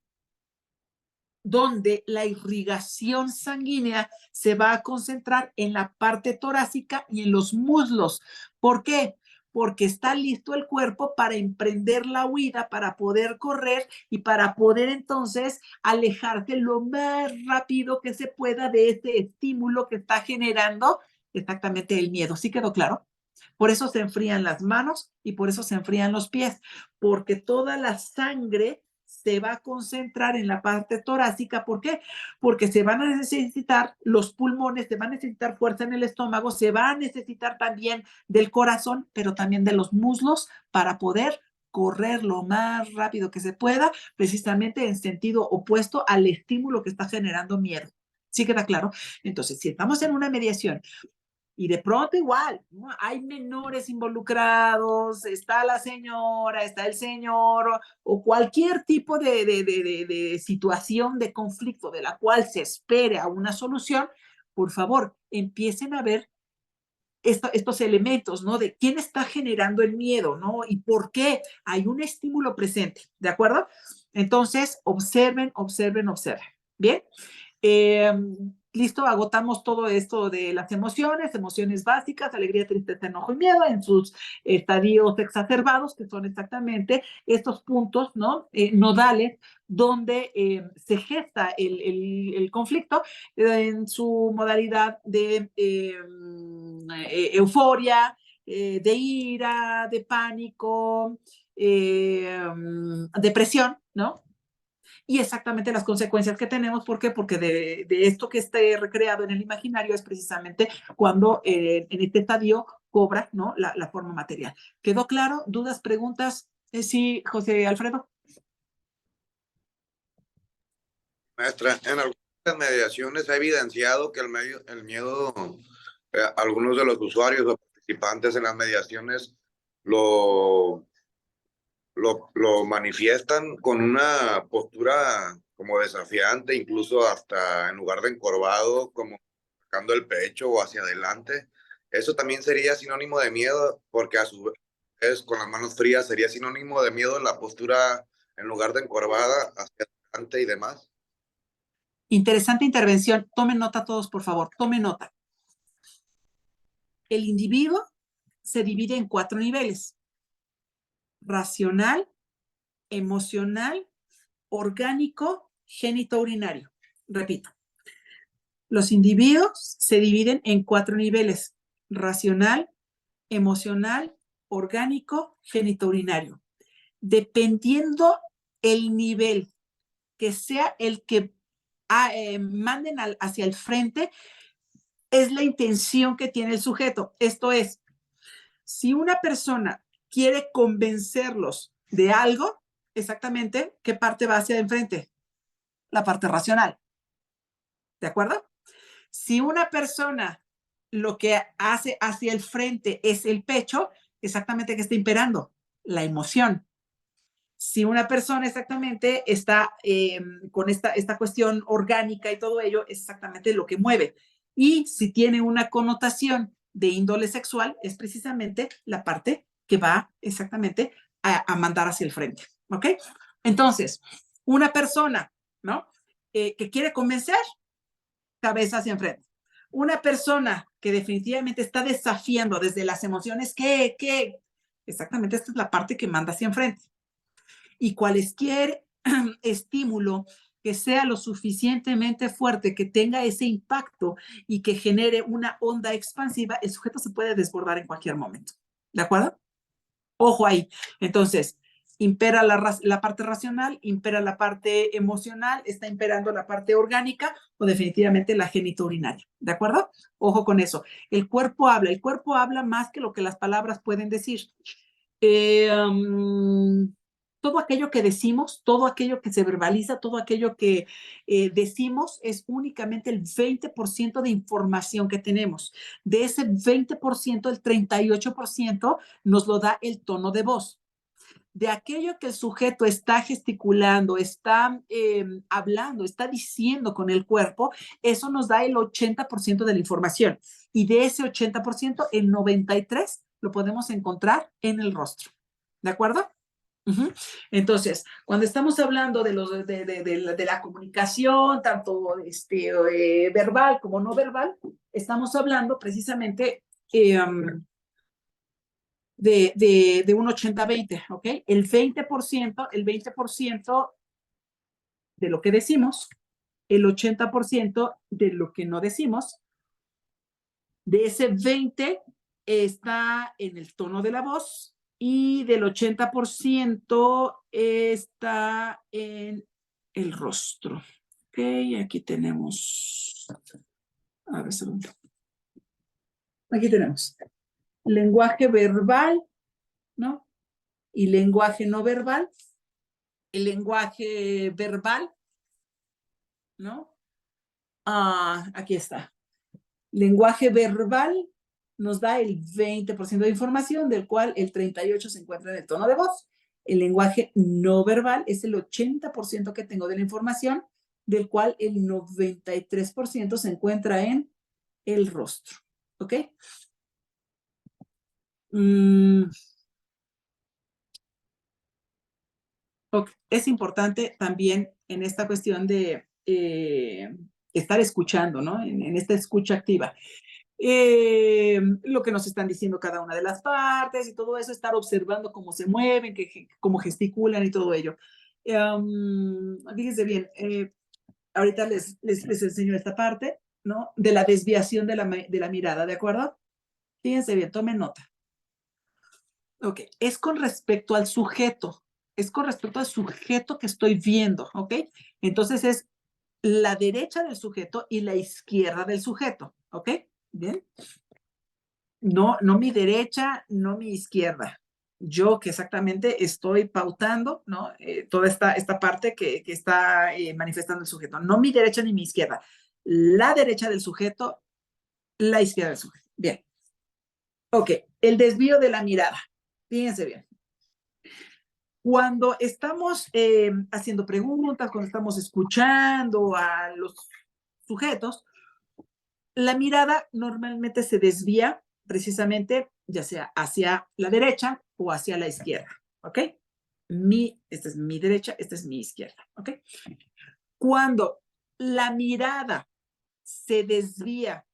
donde la irrigación sanguínea se va a concentrar en la parte torácica y en los muslos. ¿Por qué? Porque está listo el cuerpo para emprender la huida, para poder correr y para poder entonces alejarse lo más rápido que se pueda de ese estímulo que está generando exactamente el miedo. ¿Sí quedó claro? Por eso se enfrían las manos y por eso se enfrían los pies, porque toda la sangre se va a concentrar en la parte torácica. ¿Por qué? Porque se van a necesitar los pulmones, se va a necesitar fuerza en el estómago, se va a necesitar también del corazón, pero también de los muslos para poder correr lo más rápido que se pueda, precisamente en sentido opuesto al estímulo que está generando miedo. ¿Sí queda claro? Entonces, si estamos en una mediación y de pronto igual, ¿no? Hay menores involucrados, está la señora, está el señor, o cualquier tipo de situación de conflicto de la cual se espere a una solución, por favor, empiecen a ver estos elementos, ¿no? De quién está generando el miedo, ¿no? Y por qué hay un estímulo presente, ¿de acuerdo? Entonces, observen, observen, observen. Bien. Eh, Listo, agotamos todo esto de las emociones básicas, alegría, tristeza, enojo y miedo en sus estadios exacerbados, que son exactamente estos puntos, ¿no? Nodales, donde se gesta el conflicto en su modalidad de euforia, de ira, de pánico, depresión, ¿no? y exactamente las consecuencias que tenemos. ¿Por qué? Porque de esto que esté recreado en el imaginario es precisamente cuando en este estadio cobra, ¿no?, la forma material. ¿Quedó claro? ¿Dudas, preguntas? Sí, José Alfredo. Maestra, en algunas mediaciones ha evidenciado que el miedo, algunos de los usuarios o participantes en las mediaciones lo manifiestan con una postura como desafiante, incluso hasta en lugar de encorvado, como sacando el pecho o hacia adelante. Eso también sería sinónimo de miedo, porque a su vez con las manos frías sería sinónimo de miedo en la postura en lugar de encorvada hacia adelante y demás. Interesante intervención. Tomen nota todos, por favor. Tomen nota. El individuo se divide en 4 niveles: racional, emocional, orgánico, genitourinario. Repito, los individuos se dividen en 4 niveles: racional, emocional, orgánico, genitourinario. Dependiendo el nivel que sea el que manden hacia el frente, es la intención que tiene el sujeto. Esto es, si una persona quiere convencerlos de algo, exactamente, ¿qué parte va hacia enfrente? La parte racional. ¿De acuerdo? Si una persona lo que hace hacia el frente es el pecho, exactamente, ¿qué está imperando? La emoción. Si una persona exactamente está con esta cuestión orgánica y todo ello, es exactamente lo que mueve. Y si tiene una connotación de índole sexual, es precisamente la parte que va exactamente a mandar hacia el frente. ¿Ok? Entonces, una persona, ¿no?, que quiere convencer, cabeza hacia enfrente. Una persona que definitivamente está desafiando desde las emociones, ¿qué? Exactamente, esta es la parte que manda hacia enfrente. Y cualquier estímulo que sea lo suficientemente fuerte, que tenga ese impacto y que genere una onda expansiva, el sujeto se puede desbordar en cualquier momento. ¿De acuerdo? Ojo ahí. Entonces, impera la parte racional, impera la parte emocional, está imperando la parte orgánica o definitivamente la genitourinaria. ¿De acuerdo? Ojo con eso. El cuerpo habla más que lo que las palabras pueden decir. Todo aquello que decimos, todo aquello que se verbaliza, todo aquello que decimos es únicamente el 20% de información que tenemos. De ese 20%, el 38% nos lo da el tono de voz. De aquello que el sujeto está gesticulando, está hablando, está diciendo con el cuerpo, eso nos da el 80% de la información. Y de ese 80%, el 93% lo podemos encontrar en el rostro. ¿De acuerdo? Entonces, cuando estamos hablando de la comunicación, tanto verbal como no verbal, estamos hablando precisamente de un 80-20, ¿ok? El 20% de lo que decimos, el 80% de lo que no decimos. De ese 20 está en el tono de la voz y del 80% está en el rostro. Ok, aquí tenemos, a ver, segundo. Aquí tenemos lenguaje verbal, ¿no? Y lenguaje no verbal. El lenguaje verbal, ¿no? Aquí está. Lenguaje verbal nos da el 20% de información, del cual el 38% se encuentra en el tono de voz. El lenguaje no verbal es el 80% que tengo de la información, del cual el 93% se encuentra en el rostro. ¿Ok? Okay. Es importante también en esta cuestión de estar escuchando, ¿no? En esta escucha activa. Lo que nos están diciendo cada una de las partes y todo eso, estar observando cómo se mueven, cómo gesticulan y todo ello. Fíjense bien, ahorita les enseño esta parte, ¿no? De la desviación de la mirada, ¿de acuerdo? Fíjense bien, tomen nota. Ok, es con respecto al sujeto. es con respecto al sujeto que estoy viendo, ¿ok? Entonces es la derecha del sujeto y la izquierda del sujeto, ¿ok? Bien. No, no mi derecha, no mi izquierda. Yo que exactamente estoy pautando, ¿no? Toda esta parte que está manifestando el sujeto. No mi derecha ni mi izquierda. La derecha del sujeto, la izquierda del sujeto. Bien. Ok, el desvío de la mirada. Fíjense bien. Cuando estamos haciendo preguntas, cuando estamos escuchando a los sujetos, la mirada normalmente se desvía precisamente ya sea hacia la derecha o hacia la izquierda, ¿ok? Esta es mi derecha, esta es mi izquierda, ¿ok? Cuando la mirada se desvía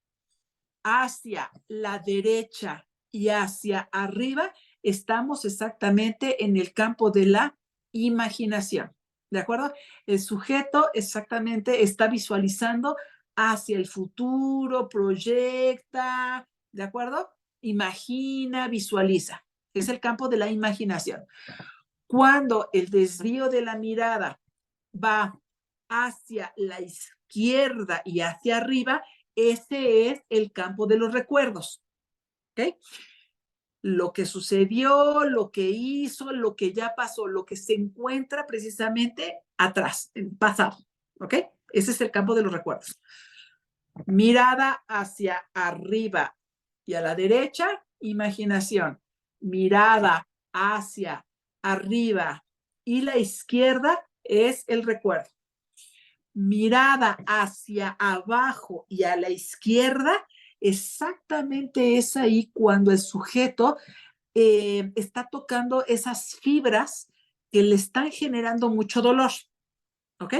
hacia la derecha y hacia arriba, estamos exactamente en el campo de la imaginación, ¿de acuerdo? El sujeto exactamente está visualizando hacia el futuro, proyecta, ¿de acuerdo? Imagina, visualiza. Es el campo de la imaginación. Cuando el desvío de la mirada va hacia la izquierda y hacia arriba, ese es el campo de los recuerdos. ¿Ok? Lo que sucedió, lo que hizo, lo que ya pasó, lo que se encuentra precisamente atrás, en pasado. ¿Ok? Ese es el campo de los recuerdos. Mirada hacia arriba y a la derecha, imaginación. Mirada hacia arriba y la izquierda es el recuerdo. Mirada hacia abajo y a la izquierda, exactamente es ahí cuando el sujeto está tocando esas fibras que le están generando mucho dolor. ¿Ok?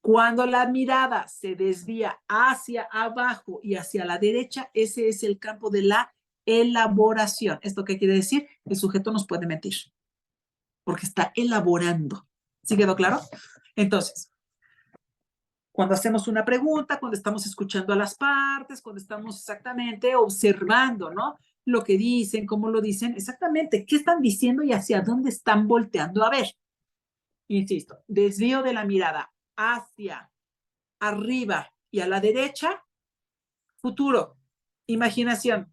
Cuando la mirada se desvía hacia abajo y hacia la derecha, ese es el campo de la elaboración. ¿Esto qué quiere decir? El sujeto nos puede mentir porque está elaborando. ¿Sí quedó claro? Entonces, cuando hacemos una pregunta, cuando estamos escuchando a las partes, cuando estamos exactamente observando, ¿no? Lo que dicen, cómo lo dicen, exactamente, qué están diciendo y hacia dónde están volteando a ver. Insisto, desvío de la mirada hacia arriba y a la derecha, futuro, imaginación.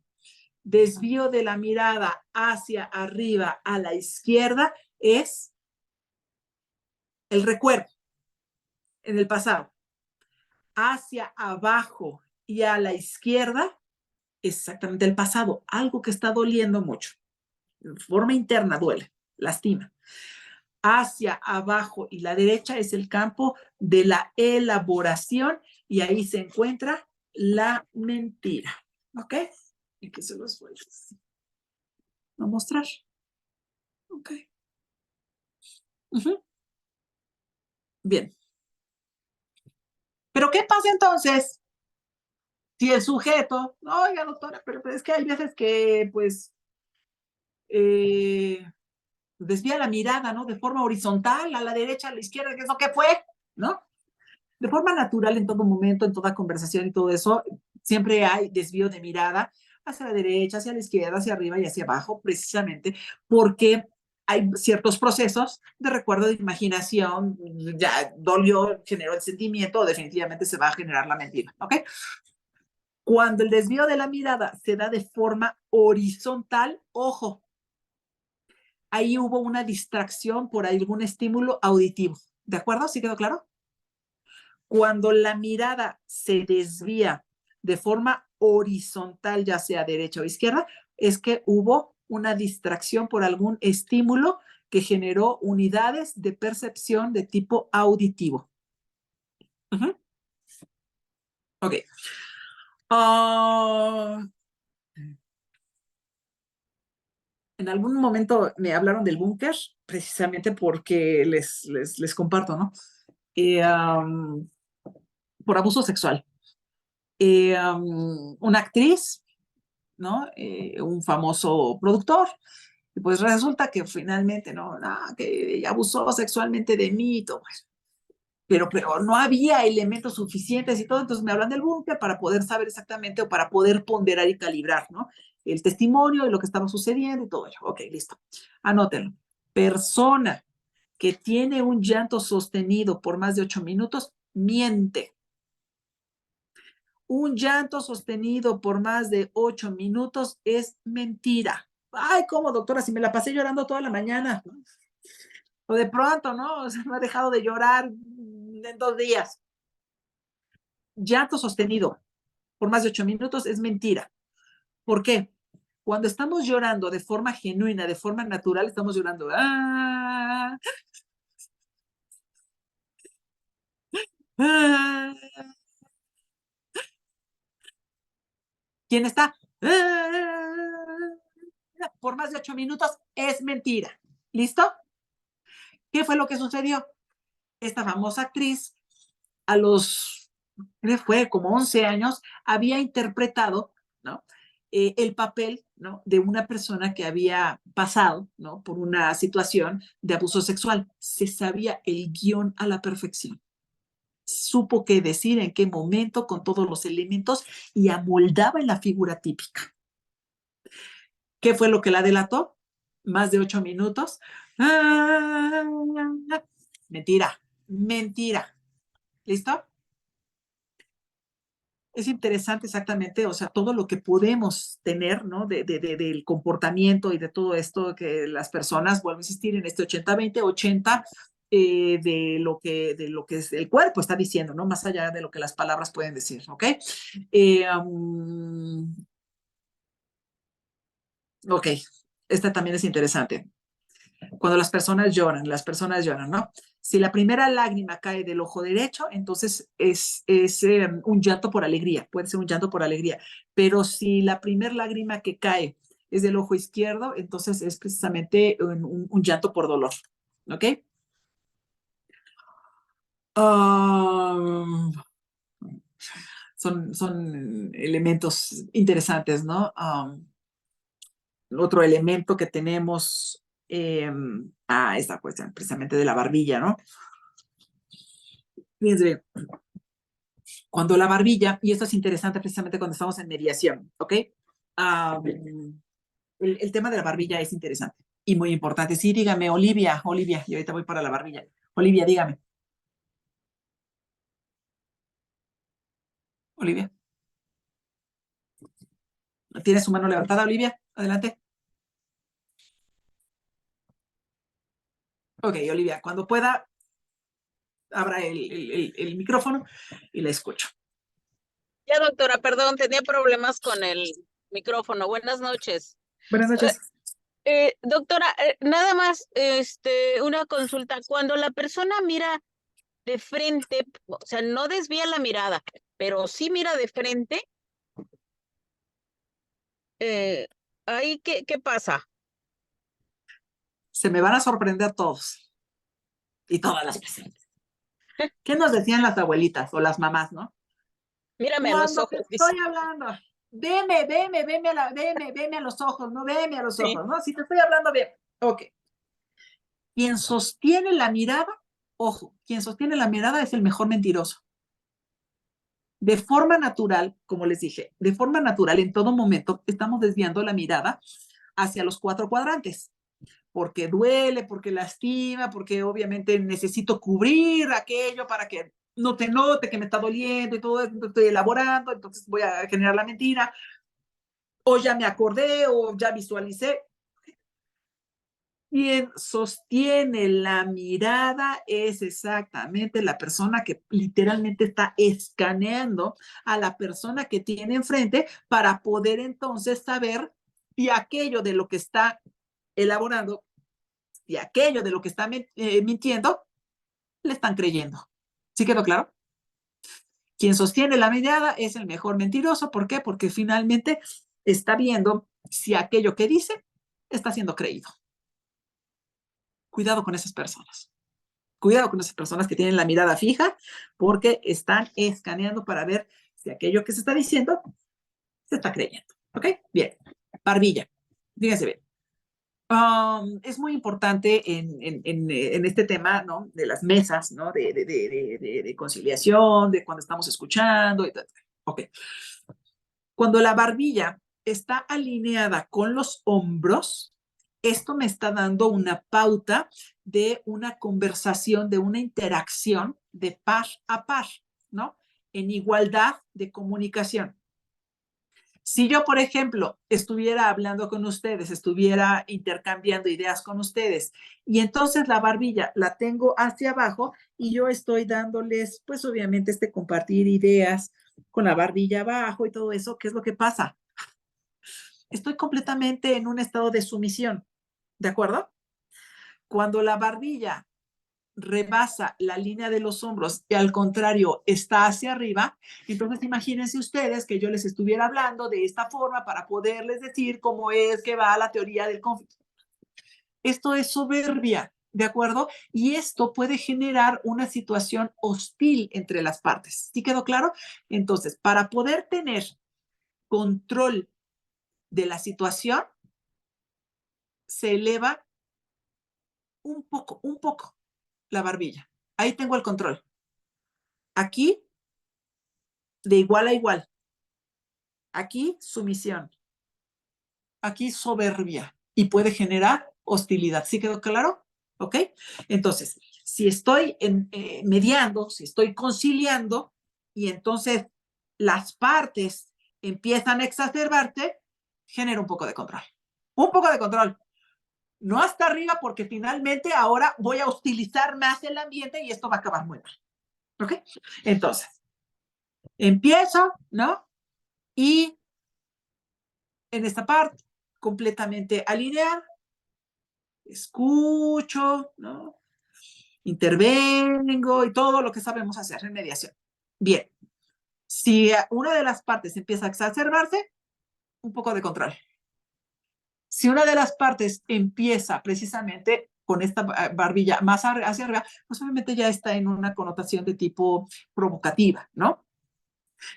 Desvío de la mirada hacia arriba a la izquierda es el recuerdo en el pasado. Hacia abajo y a la izquierda, exactamente el pasado, algo que está doliendo mucho. De forma interna duele, lastima. Hacia abajo y la derecha es el campo de la elaboración y ahí se encuentra la mentira. ¿Ok? Y que se los voy a mostrar. ¿Ok? Bien. ¿Pero qué pasa entonces si el sujeto, oiga, doctora, pero es que hay veces que, pues, desvía la mirada, ¿no? De forma horizontal, a la derecha, a la izquierda, ¿qué es lo que fue? ¿No? De forma natural en todo momento, en toda conversación y todo eso, siempre hay desvío de mirada hacia la derecha, hacia la izquierda, hacia arriba y hacia abajo, precisamente porque hay ciertos procesos de recuerdo, de imaginación, ya dolió, generó el sentimiento, o definitivamente se va a generar la mentira, ¿ok? Cuando el desvío de la mirada se da de forma horizontal, ojo, ahí hubo una distracción por algún estímulo auditivo, ¿de acuerdo? ¿Sí quedó claro? Cuando la mirada se desvía de forma horizontal, ya sea derecha o izquierda, es que hubo una distracción por algún estímulo que generó unidades de percepción de tipo auditivo. Ok. En algún momento me hablaron del búnker, precisamente porque les comparto, ¿no? Por abuso sexual. Una actriz, ¿no? Un famoso productor, y pues resulta que finalmente, que ella abusó sexualmente de mí y todo eso. Pero no había elementos suficientes y todo, entonces me hablan del búnker para poder saber exactamente o para poder ponderar y calibrar, ¿no? El testimonio y lo que estaba sucediendo y todo ello. Ok, listo. Anótenlo. persona que tiene un llanto sostenido por más de 8 minutos, miente. Un llanto sostenido por más de 8 minutos es mentira. Ay, ¿cómo, doctora? Si me la pasé llorando toda la mañana. O de pronto, ¿no? O sea, no he dejado de llorar en 2 días. Llanto sostenido por más de 8 minutos es mentira. ¿Por qué? Cuando estamos llorando de forma genuina, de forma natural, estamos llorando. ¡Ah! ¡Ah! ¿Quién está? ¡Ah! Por más de 8 minutos es mentira. ¿Listo? ¿Qué fue lo que sucedió? Esta famosa actriz, a los, ¿qué fue? Como 11 años, había interpretado, ¿no? El papel, ¿no? De una persona que había pasado, ¿no? Por una situación de abuso sexual. Se sabía el guión a la perfección. Supo qué decir, en qué momento, con todos los elementos, y amoldaba en la figura típica. ¿Qué fue lo que la delató? Más de 8 minutos. ¡Ah! Mentira, mentira. ¿Listo? Es interesante exactamente, o sea, todo lo que podemos tener, ¿no? Del comportamiento y de todo esto que las personas, vuelvo a insistir, en este 80-20, 80 de lo que es el cuerpo está diciendo, ¿no? Más allá de lo que las palabras pueden decir, ¿ok? Ok, esta también es interesante. Cuando las personas lloran, ¿no? Si la primera lágrima cae del ojo derecho, entonces es un llanto por alegría, puede ser un llanto por alegría. Pero si la primera lágrima que cae es del ojo izquierdo, entonces es precisamente un llanto por dolor. ¿Ok? Um, son elementos interesantes, ¿no? Otro elemento que tenemos, esta cuestión precisamente de la barbilla, ¿no? Fíjense, cuando la barbilla, y esto es interesante precisamente cuando estamos en mediación, ¿ok? El tema de la barbilla es interesante y muy importante. Sí, dígame, Olivia, y ahorita voy para la barbilla. Olivia, dígame. Olivia. ¿Tiene su mano levantada, Olivia? Adelante. Ok, Olivia, cuando pueda, abra el micrófono y la escucho. Ya, doctora, perdón, tenía problemas con el micrófono. Buenas noches. Buenas noches. Doctora, nada más una consulta. Cuando la persona mira de frente, o sea, no desvía la mirada, pero sí mira de frente, ¿ahí qué pasa? Se me van a sorprender todos y todas las presentes. ¿Qué nos decían las abuelitas o las mamás, no? Mírame a los Cuando te ojos, dice. estoy hablando, veme a los ojos, no veme a los Sí. ojos, ¿no? Si te estoy hablando bien. Ok. Quien sostiene la mirada, ojo, quien sostiene la mirada es el mejor mentiroso. De forma natural, como les dije, de forma natural en todo momento estamos desviando la mirada hacia los 4 cuadrantes, porque duele, porque lastima, porque obviamente necesito cubrir aquello para que no te note que me está doliendo y todo eso, estoy elaborando, entonces voy a generar la mentira, o ya me acordé, o ya visualicé. Quien sostiene la mirada es exactamente la persona que literalmente está escaneando a la persona que tiene enfrente para poder entonces saber si aquello de lo que está elaborando, si aquello de lo que está mintiendo, le están creyendo. ¿Sí quedó claro? Quien sostiene la mirada es el mejor mentiroso. ¿Por qué? Porque finalmente está viendo si aquello que dice está siendo creído. Cuidado con esas personas. Cuidado con esas personas que tienen la mirada fija porque están escaneando para ver si aquello que se está diciendo se está creyendo. ¿Ok? Bien. Barbilla. Fíjense bien. Es muy importante en este tema, ¿no? De las mesas, ¿no? De conciliación, de cuando estamos escuchando, etc. Ok. Cuando la barbilla está alineada con los hombros, Esto me está dando una pauta de una conversación, de una interacción de par a par, ¿no? En igualdad de comunicación. Si yo, por ejemplo, estuviera hablando con ustedes, estuviera intercambiando ideas con ustedes, y entonces la barbilla la tengo hacia abajo y yo estoy dándoles, pues obviamente, compartir ideas con la barbilla abajo y todo eso, ¿qué es lo que pasa? Estoy completamente en un estado de sumisión, ¿de acuerdo? Cuando la barbilla rebasa la línea de los hombros y al contrario está hacia arriba, entonces imagínense ustedes que yo les estuviera hablando de esta forma para poderles decir cómo es que va la teoría del conflicto. Esto es soberbia, ¿de acuerdo? Y esto puede generar una situación hostil entre las partes. ¿Sí quedó claro? Entonces, para poder tener control de la situación, se eleva un poco la barbilla. Ahí tengo el control. Aquí, de igual a igual. Aquí, sumisión. Aquí, soberbia. Y puede generar hostilidad. ¿Sí quedó claro? ¿Ok? Entonces, si estoy mediando, si estoy conciliando, y entonces las partes empiezan a exacerbarse, genera un poco de control. Un poco de control. No hasta arriba, porque finalmente ahora voy a hostilizar más el ambiente y esto va a acabar muy mal. ¿Ok? Entonces, empiezo, ¿no? Y en esta parte, completamente alinear, escucho, ¿no? Intervengo y todo lo que sabemos hacer en mediación. Bien, si una de las partes empieza a exacerbarse, un poco de control. Si una de las partes empieza precisamente con esta barbilla más hacia arriba, pues obviamente ya está en una connotación de tipo provocativa, ¿no?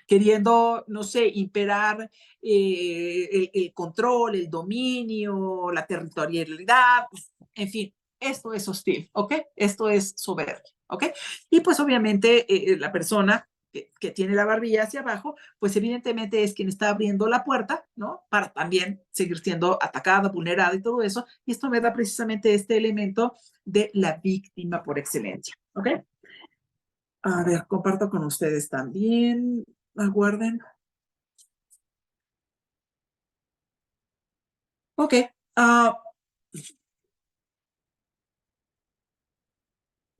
Queriendo, no sé, imperar el control, el dominio, la territorialidad, en fin, esto es hostil, ¿ok? Esto es soberbia, ¿ok? Y pues obviamente la persona que tiene la barbilla hacia abajo, pues evidentemente es quien está abriendo la puerta, ¿no? Para también seguir siendo atacada, vulnerada y todo eso. Y esto me da precisamente este elemento de la víctima por excelencia, ¿ok? A ver, comparto con ustedes también. Aguarden. Ok.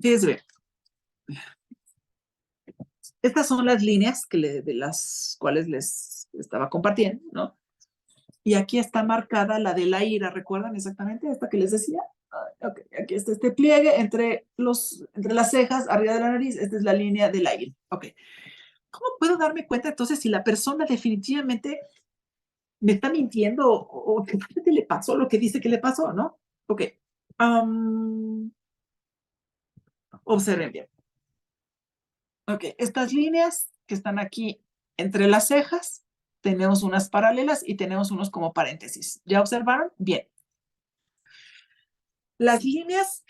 Fíjense bien. Estas son las líneas de las cuales les estaba compartiendo, ¿no? Y aquí está marcada la de la ira, ¿recuerdan exactamente esta que les decía? Okay. Aquí está este pliegue entre las cejas, arriba de la nariz, esta es la línea de la ira. Ok. ¿Cómo puedo darme cuenta entonces si la persona definitivamente me está mintiendo o realmente le pasó lo que dice que le pasó, ¿no? Ok. Observen bien. Ok, estas líneas que están aquí entre las cejas, tenemos unas paralelas y tenemos unos como paréntesis. ¿Ya observaron? Bien. Las líneas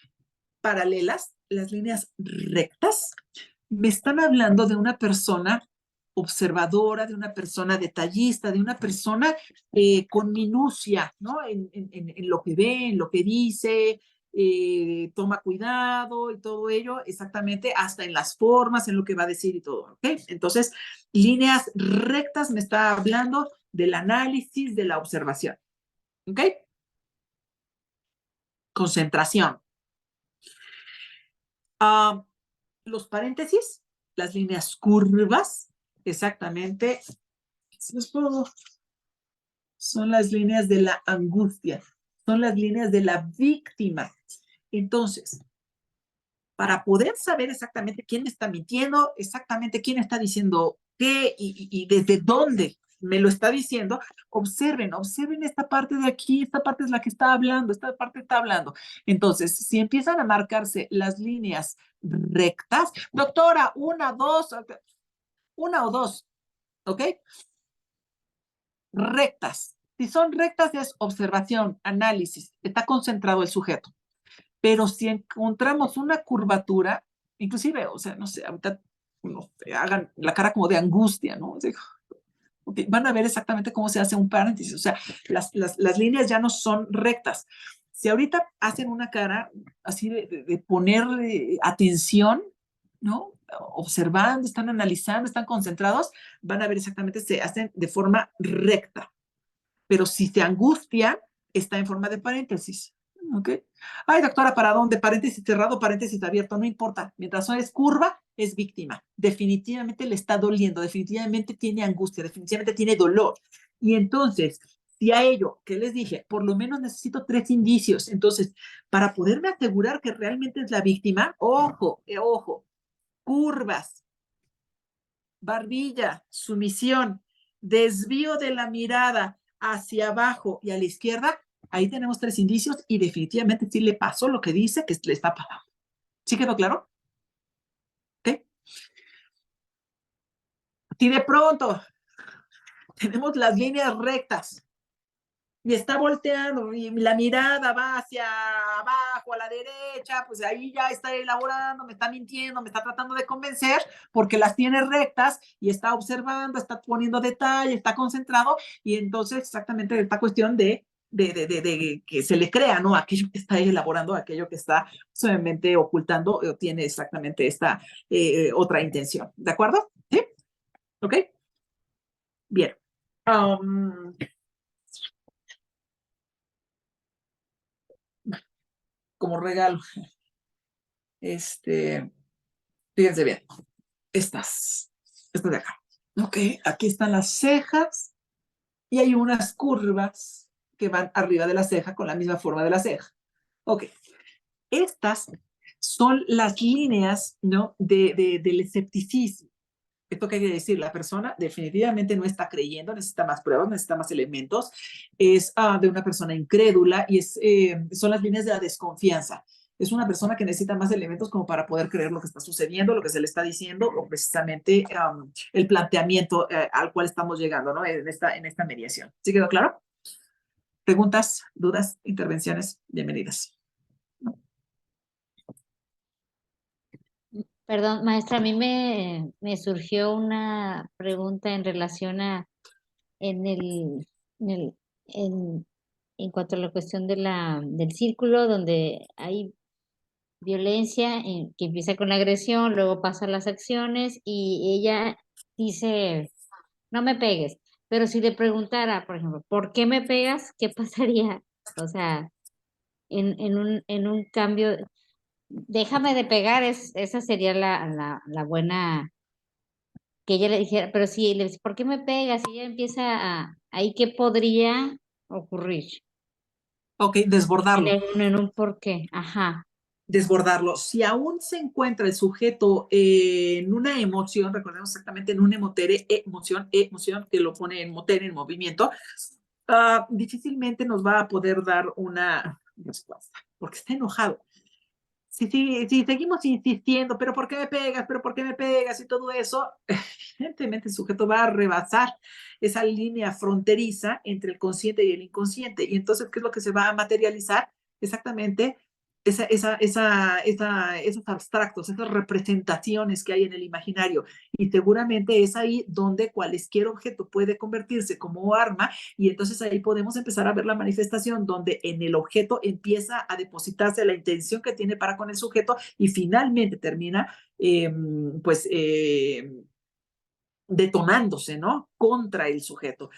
paralelas, las líneas rectas, me están hablando de una persona observadora, de una persona detallista, de una persona con minucia, ¿no? En lo que ve, en lo que dice, toma cuidado y todo ello, exactamente, hasta en las formas, en lo que va a decir y todo, ¿ok? Entonces, líneas rectas me está hablando del análisis, de la observación, ¿ok? Concentración. Los paréntesis, las líneas curvas, exactamente, son las líneas de la angustia, son las líneas de la víctima. Entonces, para poder saber exactamente quién está mintiendo, exactamente quién está diciendo qué y desde dónde me lo está diciendo, observen esta parte de aquí, esta parte es la que está hablando, esta parte está hablando. Entonces, si empiezan a marcarse las líneas rectas, doctora, una o dos, ¿ok? Rectas. Si son rectas es observación, análisis, está concentrado el sujeto. Pero si encontramos una curvatura, inclusive, o sea, no sé, ahorita no sé, hagan la cara como de angustia, ¿no? O sea, okay, van a ver exactamente cómo se hace un paréntesis. O sea, las líneas ya no son rectas. Si ahorita hacen una cara así de poner atención, ¿no? Observando, están analizando, están concentrados, van a ver exactamente, se hacen de forma recta. Pero si se angustia, está en forma de paréntesis. ¿Ok? Ay, doctora, ¿para dónde? Paréntesis cerrado, paréntesis abierto, no importa. Mientras no es curva, es víctima. Definitivamente le está doliendo, definitivamente tiene angustia, definitivamente tiene dolor. Y entonces, si a ello, que les dije, por lo menos necesito 3 indicios. Entonces, para poderme asegurar que realmente es la víctima, ojo, curvas, barbilla, sumisión, desvío de la mirada hacia abajo y a la izquierda, ahí tenemos 3 indicios y definitivamente sí le pasó lo que dice que le está pasando. ¿Sí quedó claro? ¿Ok? Si de pronto tenemos las líneas rectas y está volteando y la mirada va hacia abajo, a la derecha, pues ahí ya está elaborando, me está mintiendo, me está tratando de convencer porque las tiene rectas y está observando, está poniendo detalle, está concentrado y entonces exactamente esta cuestión de que se le crea, ¿no? Aquello que está elaborando, aquello que está solamente ocultando, tiene exactamente esta otra intención. ¿De acuerdo? ¿Sí? ¿Ok? Bien. Como regalo. Fíjense bien, estas de acá. Ok, aquí están las cejas y hay unas curvas que van arriba de la ceja con la misma forma de la ceja. Ok, estas son las líneas, ¿no? Del escepticismo. ¿Esto qué quiere decir? La persona definitivamente no está creyendo, necesita más pruebas, necesita más elementos, es de una persona incrédula y son las líneas de la desconfianza. Es una persona que necesita más elementos como para poder creer lo que está sucediendo, lo que se le está diciendo o precisamente el planteamiento al cual estamos llegando, ¿no? En esta mediación. ¿Sí quedó claro? Preguntas, dudas, intervenciones, bienvenidas. Perdón, maestra, a mí me surgió una pregunta en relación a en el, en el- en cuanto a la cuestión del círculo donde hay violencia que empieza con la agresión, luego pasa a las acciones y ella dice, no me pegues, pero si le preguntara, por ejemplo, ¿por qué me pegas? ¿Qué pasaría? O sea, en un cambio, déjame de pegar, esa sería la buena, que ella le dijera, pero si le dice, ¿por qué me pegas? Y ella empieza ahí, ¿qué podría ocurrir? Ok, desbordarlo. En un por qué, ajá. Desbordarlo. Si aún se encuentra el sujeto en una emoción, recordemos exactamente en un emotere, emoción que lo pone en motere, en movimiento, difícilmente nos va a poder dar una respuesta, porque está enojado. Si seguimos insistiendo, pero ¿por qué me pegas? ¿Pero por qué me pegas? Y todo eso, evidentemente el sujeto va a rebasar esa línea fronteriza entre el consciente y el inconsciente. Y entonces, ¿qué es lo que se va a materializar? Exactamente esos abstractos, esas representaciones que hay en el imaginario. Y seguramente es ahí donde cualquier objeto puede convertirse como arma y entonces ahí podemos empezar a ver la manifestación donde en el objeto empieza a depositarse la intención que tiene para con el sujeto y finalmente termina detonándose, ¿no? Contra el sujeto.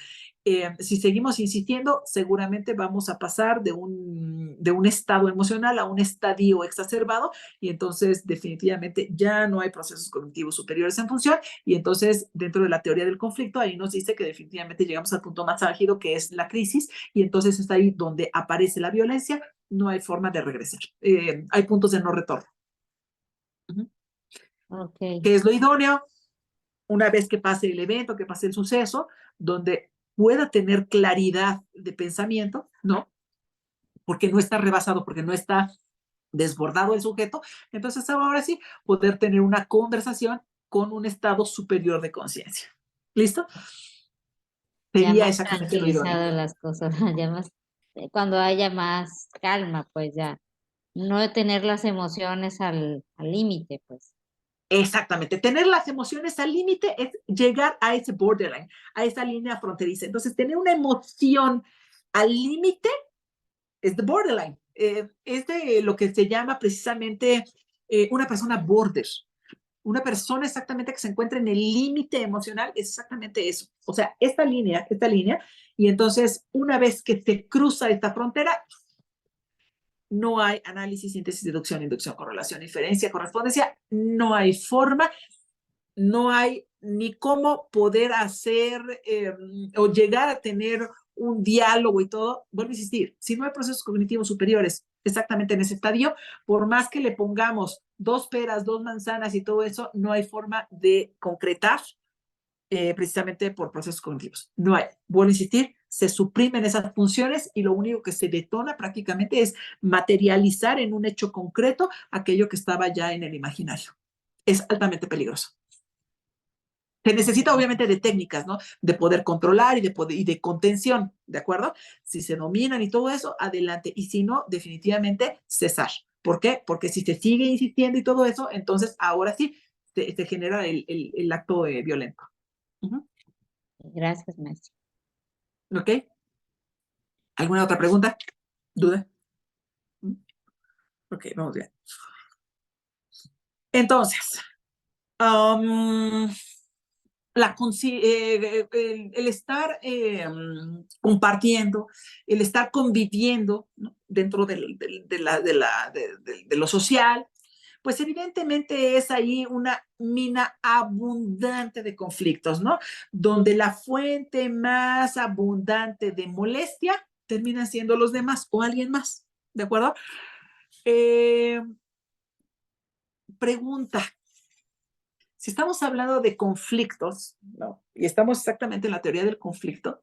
Si seguimos insistiendo, seguramente vamos a pasar de un estado emocional a un estadio exacerbado y entonces definitivamente ya no hay procesos cognitivos superiores en función y entonces dentro de la teoría del conflicto ahí nos dice que definitivamente llegamos al punto más álgido que es la crisis y entonces está ahí donde aparece la violencia, no hay forma de regresar. Hay puntos de no retorno. Okay. ¿Qué es lo idóneo? Una vez que pase el evento, que pase el suceso, donde pueda tener claridad de pensamiento, ¿no? Porque no está rebasado, porque no está desbordado el sujeto, entonces ahora sí, poder tener una conversación con un estado superior de conciencia. ¿Listo? Ya Sería más exactamente lo idóneo. tranquilizado las cosas, ya más, cuando haya más calma, pues ya, no tener las emociones al límite, pues. Exactamente. Tener las emociones al límite es llegar a ese borderline, a esa línea fronteriza. Entonces, tener una emoción al límite es the borderline. es de lo que se llama precisamente una persona border. Una persona exactamente que se encuentra en el límite emocional es exactamente eso. O sea, esta línea, y entonces una vez que se cruza esta frontera, no hay análisis, síntesis, deducción, inducción, correlación, inferencia, correspondencia, no hay forma, no hay ni cómo poder hacer o llegar a tener un diálogo y todo. Vuelvo a insistir, si no hay procesos cognitivos superiores exactamente en ese estadio, por más que le pongamos 2 peras, 2 manzanas y todo eso, no hay forma de concretar precisamente por procesos cognitivos. No hay. Vuelvo a insistir, se suprimen esas funciones y lo único que se detona prácticamente es materializar en un hecho concreto aquello que estaba ya en el imaginario. Es altamente peligroso. Se necesita obviamente de técnicas, ¿no? De poder controlar y de contención, ¿de acuerdo? Si se dominan y todo eso, adelante. Y si no, definitivamente cesar. ¿Por qué? Porque si se sigue insistiendo y todo eso, entonces ahora sí se genera el acto violento. Gracias, maestra. ¿Ok? ¿Alguna otra pregunta? ¿Duda? Ok, vamos bien. Entonces, el estar compartiendo, el estar conviviendo, ¿no? Dentro de lo social, pues evidentemente es ahí una mina abundante de conflictos, ¿no? Donde la fuente más abundante de molestia termina siendo los demás o alguien más, ¿de acuerdo? Pregunta. Si estamos hablando de conflictos, ¿no? Y estamos exactamente en la teoría del conflicto,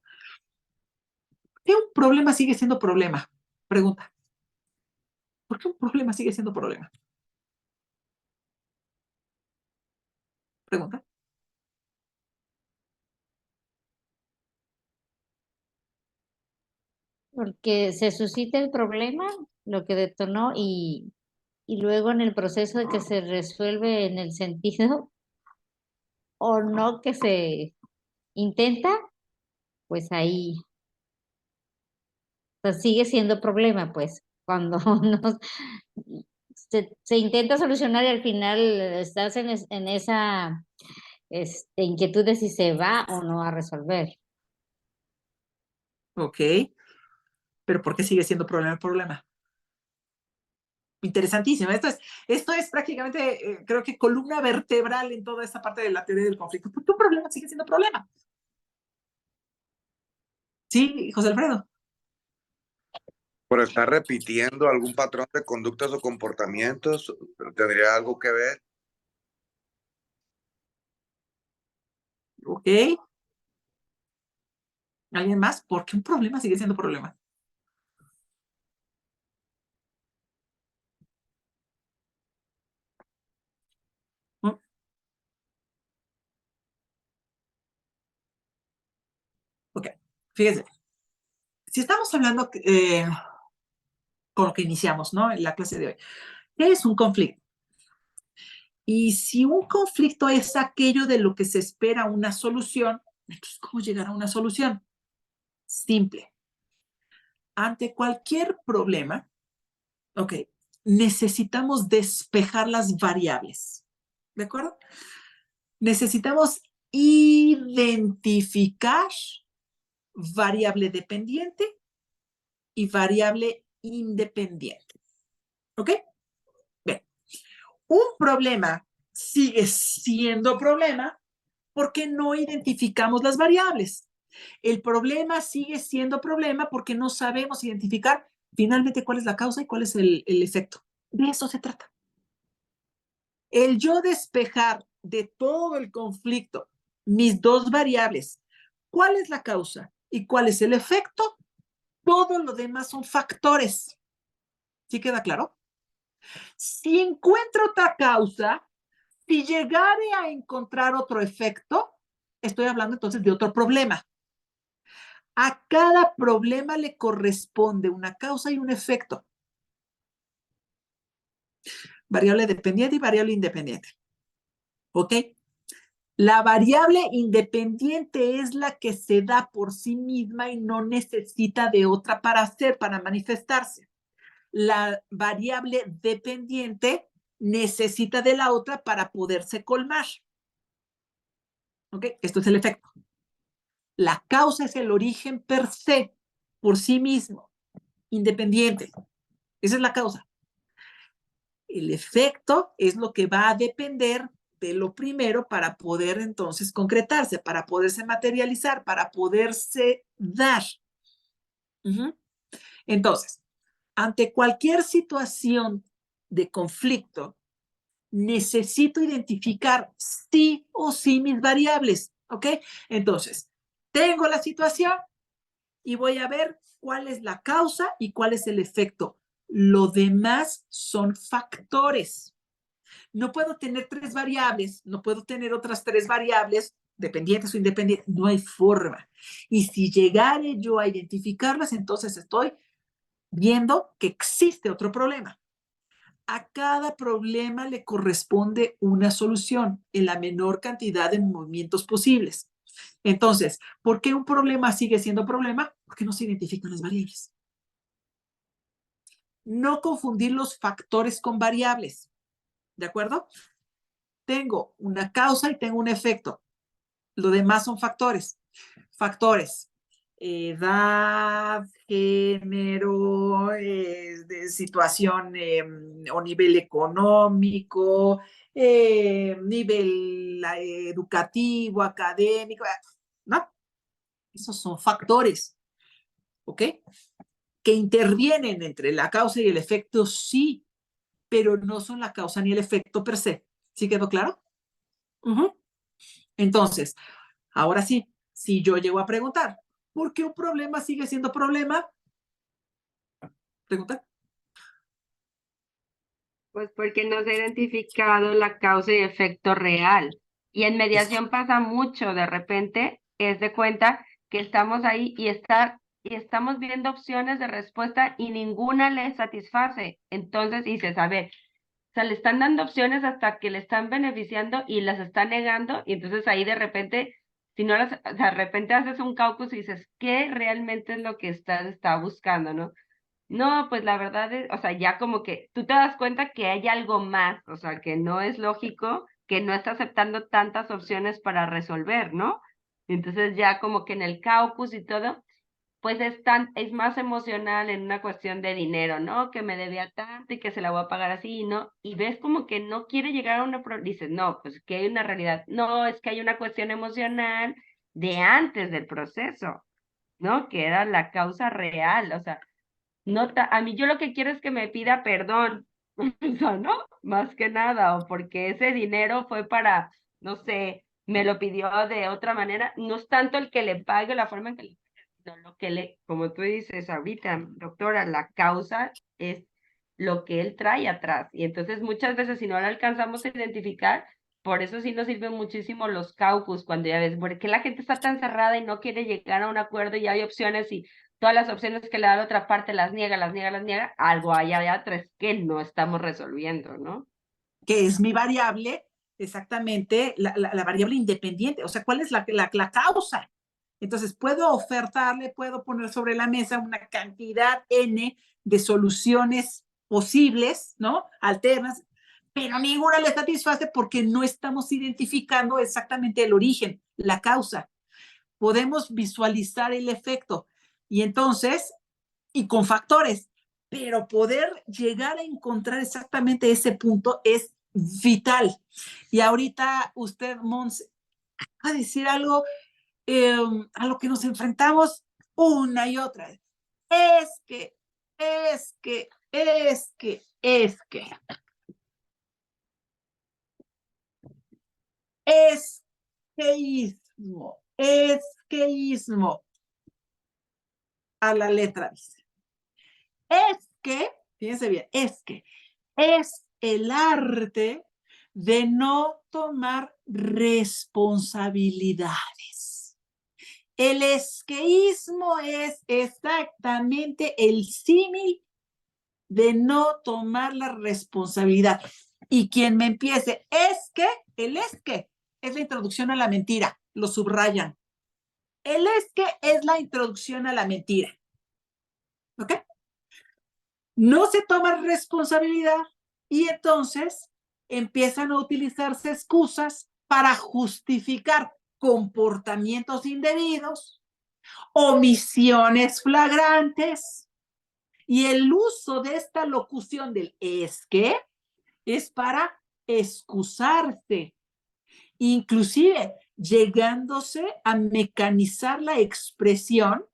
¿por qué un problema sigue siendo problema? Pregunta. ¿Por qué un problema sigue siendo problema? Pregunta. Porque se suscita el problema, lo que detonó, y luego en el proceso de que se resuelve en el sentido o no que se intenta, pues ahí pues sigue siendo problema, pues, cuando no, se intenta solucionar y al final estás en esa inquietud de si se va o no a resolver. Ok. Pero ¿por qué sigue siendo problema el problema? Interesantísimo. Esto es prácticamente, creo que columna vertebral en toda esta parte de la teoría del conflicto. ¿Por qué un problema sigue siendo problema? Sí, José Alfredo. Por estar repitiendo algún patrón de conductas o comportamientos, ¿tendría algo que ver? Ok. ¿Alguien más? ¿Por qué un problema sigue siendo problema? ¿Mm? Ok. Fíjense. Si estamos hablando con lo que iniciamos, ¿no? En la clase de hoy. ¿Qué es un conflicto? Y si un conflicto es aquello de lo que se espera una solución, entonces, ¿cómo llegar a una solución? Simple. Ante cualquier problema, ok, necesitamos despejar las variables. ¿De acuerdo? Necesitamos identificar variable dependiente y variable independiente. ¿Ok? Bien. Un problema sigue siendo problema porque no identificamos las variables. El problema sigue siendo problema porque no sabemos identificar finalmente cuál es la causa y cuál es el efecto. De eso se trata. El yo despejar de todo el conflicto mis dos variables, cuál es la causa y cuál es el efecto, todo lo demás son factores. ¿Sí queda claro? Si encuentro otra causa, si llegare a encontrar otro efecto, estoy hablando entonces de otro problema. A cada problema le corresponde una causa y un efecto. Variable dependiente y variable independiente. ¿Ok? La variable independiente es la que se da por sí misma y no necesita de otra para manifestarse. la variable dependiente necesita de la otra para poderse colmar. ¿Ok? Esto es el efecto. La causa es el origen per se, por sí mismo, independiente. Esa es la causa. El efecto es lo que va a depender de lo primero para poder entonces concretarse, para poderse materializar, para poderse dar. Entonces, ante cualquier situación de conflicto, necesito identificar sí o sí mis variables, ¿ok? Entonces, tengo la situación y voy a ver cuál es la causa y cuál es el efecto. Lo demás son factores. No puedo tener 3 variables, no puedo tener otras 3 variables, dependientes o independientes, no hay forma. Y si llegare yo a identificarlas, entonces estoy viendo que existe otro problema. A cada problema le corresponde una solución en la menor cantidad de movimientos posibles. Entonces, ¿por qué un problema sigue siendo problema? Porque no se identifican las variables. No confundir los factores con variables. ¿De acuerdo? Tengo una causa y tengo un efecto. Lo demás son factores. Factores. Edad, género, de situación o nivel económico, nivel educativo, académico, ¿no? Esos son factores, ¿ok? Que intervienen entre la causa y el efecto, sí, pero no son la causa ni el efecto per se. ¿Sí quedó claro? Entonces, ahora sí, si yo llego a preguntar, ¿por qué un problema sigue siendo problema? Pregunta. Pues porque no se ha identificado la causa y efecto real. Y en mediación pasa mucho, de repente, es de cuenta que estamos ahí y estamos viendo opciones de respuesta y ninguna le satisface. Entonces dices, a ver, o sea, le están dando opciones hasta que le están beneficiando y las está negando, y entonces ahí de repente, si no las, o sea, de repente haces un cálculo y dices, ¿qué realmente es lo que está buscando, no? No, pues la verdad es, o sea, ya como que tú te das cuenta que hay algo más, o sea, que no es lógico, que no está aceptando tantas opciones para resolver, ¿no? Entonces ya como que en el caucus y todo, pues es más emocional en una cuestión de dinero, ¿no? Que me debía tanto y que se la voy a pagar así, ¿no? Y ves como que no quiere llegar a una, dices, no, pues que hay una realidad. No, es que hay una cuestión emocional de antes del proceso, ¿no? Que era la causa real, o sea, no a mí yo lo que quiero es que me pida perdón, o sea, ¿no? Más que nada, o porque ese dinero fue para, no sé, me lo pidió de otra manera, no es tanto el que le pague, la forma en que le pague, sino lo que como tú dices ahorita, doctora, la causa es lo que él trae atrás. Y entonces muchas veces si no lo alcanzamos a identificar, por eso sí nos sirven muchísimo los caucus, cuando ya ves, ¿por qué la gente está tan cerrada y no quiere llegar a un acuerdo y hay opciones y todas las opciones que le da la otra parte las niega, las niega, las niega? Algo hay atrás que no estamos resolviendo, ¿no? Que es mi variable, exactamente, la variable independiente. O sea, ¿cuál es la causa? Entonces, puedo ofertarle, puedo poner sobre la mesa una cantidad N de soluciones posibles, ¿no? Alternas, pero ninguna le satisface porque no estamos identificando exactamente el origen, la causa. Podemos visualizar el efecto y entonces, y con factores, pero poder llegar a encontrar exactamente ese punto es vital. Y ahorita usted, Mons, va a decir algo a lo que nos enfrentamos una y otra vez. Es que. Esqueísmo. A la letra dice. Es que, fíjense bien, es que es el arte de no tomar responsabilidades. El esqueísmo es exactamente el símil de no tomar la responsabilidad. Y quien me empiece, el es que es la introducción a la mentira, lo subrayan. El es que es la introducción a la mentira. ¿Ok? no se toma responsabilidad y entonces empiezan a utilizarse excusas para justificar comportamientos indebidos, omisiones flagrantes, y el uso de esta locución del es que es para excusarse, inclusive llegándose a mecanizar la expresión.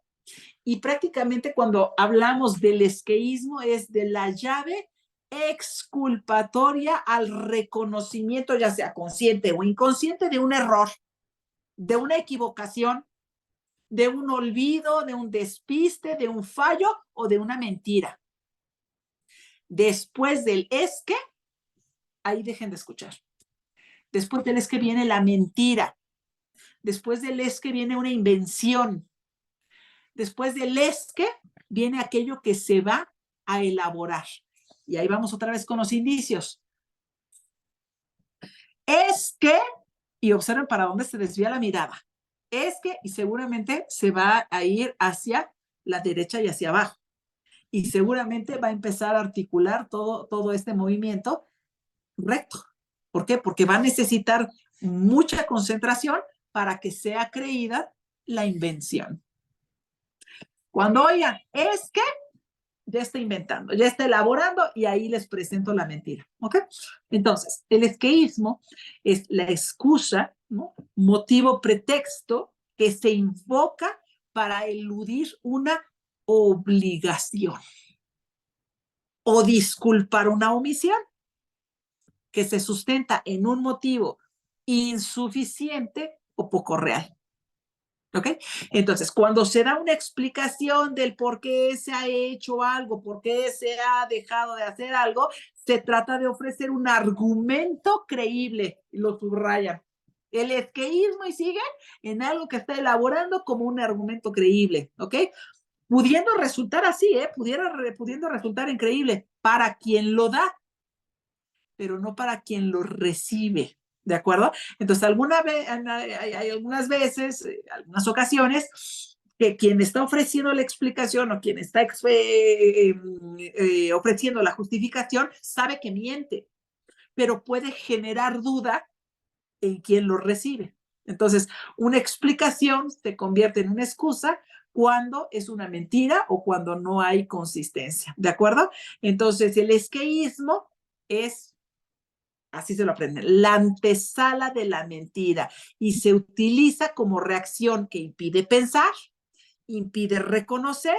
Y prácticamente cuando hablamos del esqueísmo es de la llave exculpatoria al reconocimiento, ya sea consciente o inconsciente, de un error, de una equivocación, de un olvido, de un despiste, de un fallo o de una mentira. Después del es que, ahí dejen de escuchar. Después del es que viene la mentira. Después del es que viene una invención. Después del es que viene aquello que se va a elaborar. Y ahí vamos otra vez con los indicios. Es que, y observen para dónde se desvía la mirada. Es que, y seguramente se va a ir hacia la derecha y hacia abajo. Y seguramente va a empezar a articular todo este movimiento recto. ¿Por qué? Porque va a necesitar mucha concentración para que sea creída la invención. Cuando oigan, es que ya está inventando, ya está elaborando y ahí les presento la mentira. ¿Ok? Entonces, el esqueísmo es la excusa, ¿no? Motivo, pretexto que se invoca para eludir una obligación o disculpar una omisión que se sustenta en un motivo insuficiente o poco real. ¿Ok? Entonces, cuando se da una explicación del por qué se ha hecho algo, por qué se ha dejado de hacer algo, se trata de ofrecer un argumento creíble, y lo subrayan. El esqueísmo y sigue en algo que está elaborando como un argumento creíble, ¿ok? Pudiendo resultar así, pudiendo resultar increíble para quien lo da, pero no para quien lo recibe. ¿De acuerdo? Entonces, hay algunas veces, algunas ocasiones, que quien está ofreciendo la explicación o quien está ofreciendo la justificación sabe que miente, pero puede generar duda en quien lo recibe. Entonces, una explicación se convierte en una excusa cuando es una mentira o cuando no hay consistencia. ¿De acuerdo? Entonces, el esqueísmo es, así se lo aprenden, la antesala de la mentira, y se utiliza como reacción que impide pensar, impide reconocer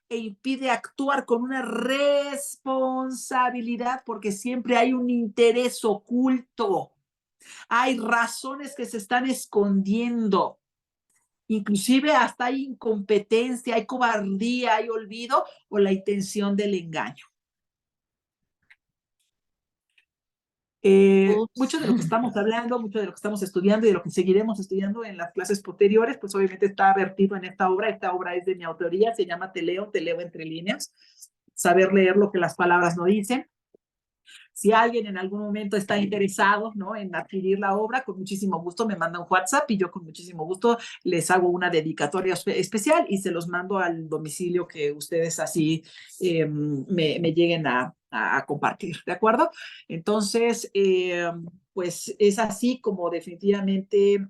e impide actuar con una responsabilidad, porque siempre hay un interés oculto, hay razones que se están escondiendo, inclusive hasta hay incompetencia, hay cobardía, hay olvido o la intención del engaño. Mucho de lo que estamos hablando, mucho de lo que estamos estudiando y de lo que seguiremos estudiando en las clases posteriores, pues obviamente está vertido en esta obra. Esta obra es de mi autoría, se llama Te leo entre líneas. Saber leer lo que las palabras no dicen. Si alguien en algún momento está interesado, ¿no?, en adquirir la obra, con muchísimo gusto me manda un WhatsApp y yo con muchísimo gusto les hago una dedicatoria especial y se los mando al domicilio que ustedes así me lleguen a compartir, ¿de acuerdo? Entonces, pues es así como definitivamente,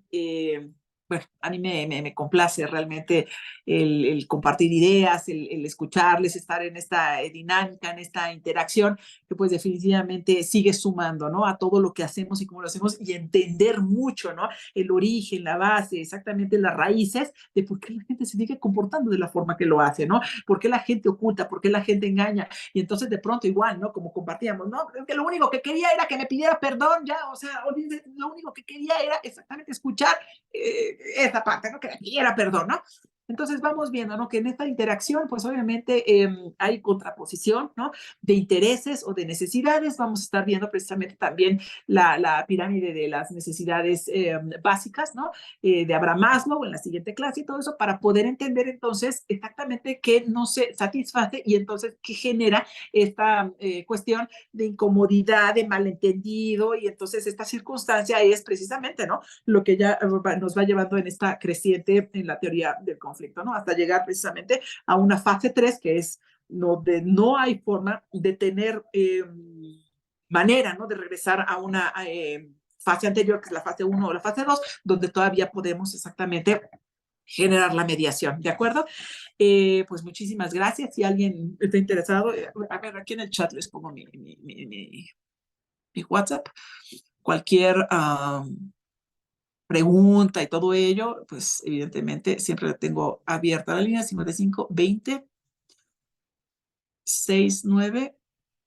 bueno, a mí me complace realmente el compartir ideas, el escucharles, estar en esta dinámica, en esta interacción, que pues definitivamente sigue sumando, ¿no?, a todo lo que hacemos y cómo lo hacemos, y entender mucho, ¿no?, el origen, la base, exactamente las raíces de por qué la gente se sigue comportando de la forma que lo hace, ¿no? ¿Por qué la gente oculta? ¿Por qué la gente engaña? Y entonces de pronto igual, ¿no?, como compartíamos, ¿no?, que lo único que quería era que me pidiera perdón, ya, o sea, lo único que quería era exactamente escuchar esa parte, ¿no?, que me pidiera perdón, ¿no? Entonces vamos viendo, ¿no?, que en esta interacción, pues obviamente hay contraposición, ¿no?, de intereses o de necesidades. Vamos a estar viendo precisamente también la pirámide de las necesidades básicas, ¿no?, de Abraham Maslow en la siguiente clase y todo eso, para poder entender entonces exactamente qué no se satisface y entonces qué genera esta cuestión de incomodidad, de malentendido, y entonces esta circunstancia es precisamente, ¿no?, lo que ya nos va llevando en esta creciente en la teoría del conflicto, ¿no?, hasta llegar precisamente a una fase 3, que es no hay forma de tener manera, ¿no?, de regresar a una fase anterior, que es la fase 1 o la fase 2, donde todavía podemos exactamente generar la mediación, ¿de acuerdo? Pues muchísimas gracias. Si alguien está interesado, a ver, aquí en el chat les pongo mi WhatsApp. Cualquier pregunta y todo ello, pues evidentemente siempre la tengo abierta la línea 55 20 69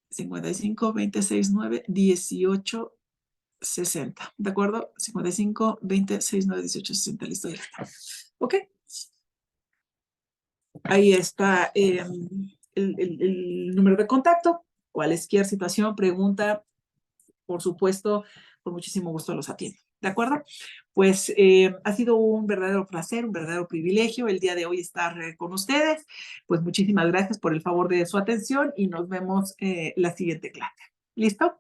55 20 69 18 60, ¿de acuerdo? 55 20 69 18 60, listo, ya está. Ok. Ahí está el número de contacto. Cualquier situación, pregunta, por supuesto, con muchísimo gusto los atiendo. ¿De acuerdo? Pues ha sido un verdadero placer, un verdadero privilegio el día de hoy estar con ustedes. Pues muchísimas gracias por el favor de su atención y nos vemos la siguiente clase. ¿Listo?